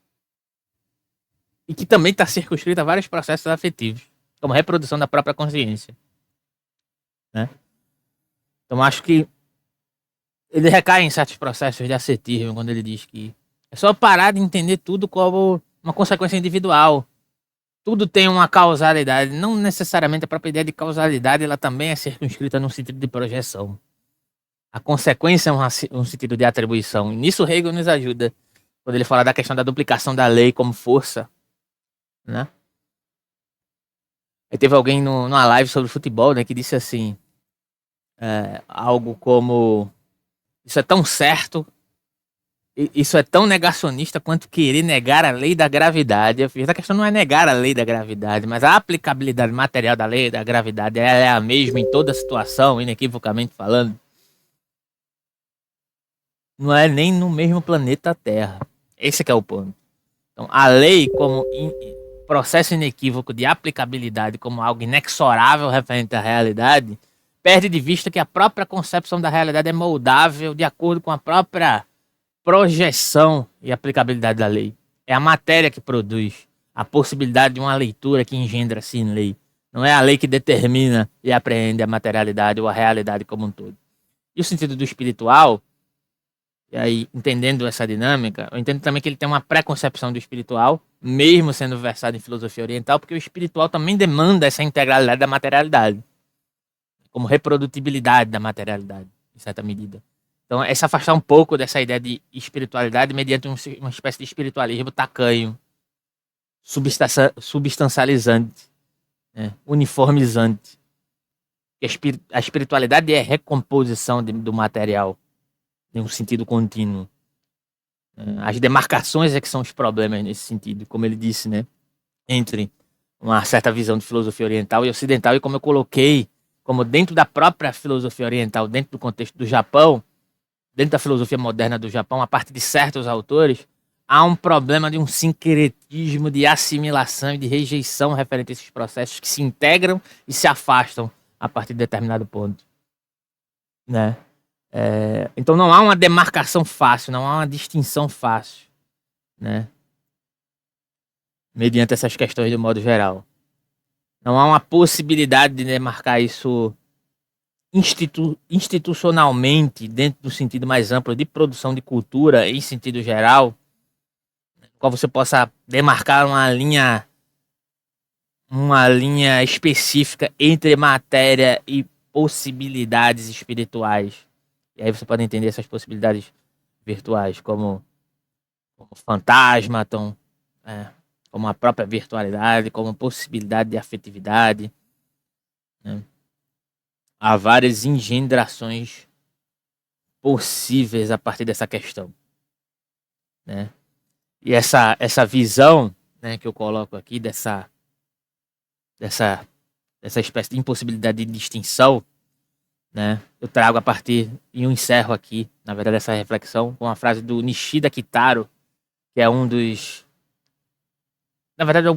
E que também está circunscrita a vários processos afetivos, como reprodução da própria consciência. Né? Então acho que ele recai em certos processos de ascetismo quando ele diz que é só parar de entender tudo como uma consequência individual. Tudo tem uma causalidade, não necessariamente a própria ideia de causalidade, ela também é circunscrita no sentido de projeção. A consequência é um sentido de atribuição. E nisso Hegel nos ajuda, quando ele fala da questão da duplicação da lei como força. Né? Aí teve alguém numa live sobre futebol, né, que disse assim, algo como: isso é tão certo, isso é tão negacionista quanto querer negar a lei da gravidade. Eu fiz, a questão não é negar a lei da gravidade, mas a aplicabilidade material da lei da gravidade ela é a mesma em toda situação, inequivocamente falando. Não é nem no mesmo planeta Terra. Esse que é o ponto. Então, a lei como processo inequívoco de aplicabilidade, como algo inexorável referente à realidade, perde de vista que a própria concepção da realidade é moldável de acordo com a própria projeção e aplicabilidade da lei. É a matéria que produz a possibilidade de uma leitura que engendra assim lei. Não é a lei que determina e apreende a materialidade ou a realidade como um todo. E o sentido do espiritual, e aí entendendo essa dinâmica, eu entendo também que ele tem uma preconcepção do espiritual, mesmo sendo versado em filosofia oriental, porque o espiritual também demanda essa integralidade da materialidade, como reprodutibilidade da materialidade, em certa medida. Então, é se afastar um pouco dessa ideia de espiritualidade mediante uma espécie de espiritualismo tacanho, substancializante, né? Uniformizante. A espiritualidade é recomposição do material, em um sentido contínuo. As demarcações é que são os problemas nesse sentido, como ele disse, né? Entre uma certa visão de filosofia oriental e ocidental, e como eu coloquei, como dentro da própria filosofia oriental, dentro do contexto do Japão, dentro da filosofia moderna do Japão, a partir de certos autores, há um problema de um sincretismo de assimilação e de rejeição referente a esses processos que se integram e se afastam a partir de determinado ponto. Né? Então não há uma demarcação fácil, não há uma distinção fácil, né? Mediante essas questões de modo geral. Não há uma possibilidade de demarcar isso institucionalmente, dentro do sentido mais amplo de produção de cultura, em sentido geral, no qual você possa demarcar uma linha específica entre matéria e possibilidades espirituais. E aí você pode entender essas possibilidades virtuais como fantasma, como a própria virtualidade, como possibilidade de afetividade, né? Há várias engendrações possíveis a partir dessa questão, né? E essa visão, né, que eu coloco aqui dessa espécie de impossibilidade de distinção, né, eu trago a partir e eu encerro aqui, na verdade, essa reflexão com uma frase do Nishida Kitaro, que é um dos, na verdade,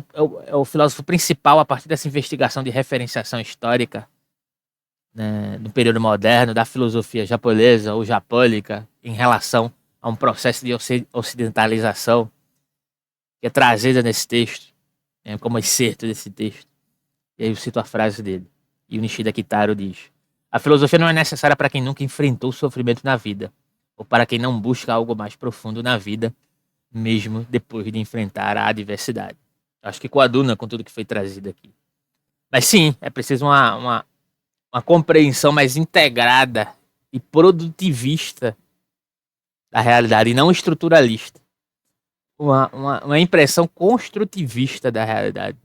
é o filósofo principal a partir dessa investigação de referenciação histórica, né, no período moderno, da filosofia japonesa ou japônica em relação a um processo de ocidentalização que é trazida nesse texto, né, como excerto desse texto. E aí eu cito a frase dele. E o Nishida Kitaro diz: a filosofia não é necessária para quem nunca enfrentou o sofrimento na vida, ou para quem não busca algo mais profundo na vida, mesmo depois de enfrentar a adversidade. Acho que coaduna com tudo que foi trazido aqui. Mas sim, é preciso uma compreensão mais integrada e produtivista da realidade, e não estruturalista. Uma impressão construtivista da realidade,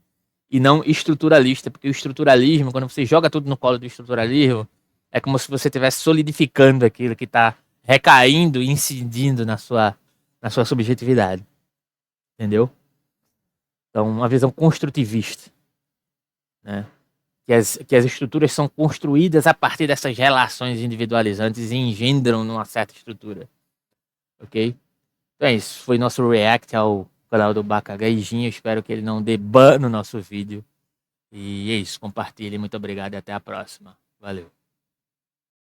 e não estruturalista, porque o estruturalismo, quando você joga tudo no colo do estruturalismo, é como se você estivesse solidificando aquilo que está recaindo e incidindo na sua subjetividade. Entendeu? Então, uma visão construtivista, né? Que as estruturas são construídas a partir dessas relações individualizantes e engendram numa certa estrutura. Ok? Então é isso. Foi nosso react ao canal do Bakagaijin. Espero que ele não dê ban no nosso vídeo. E é isso. Compartilhe. Muito obrigado e até a próxima. Valeu.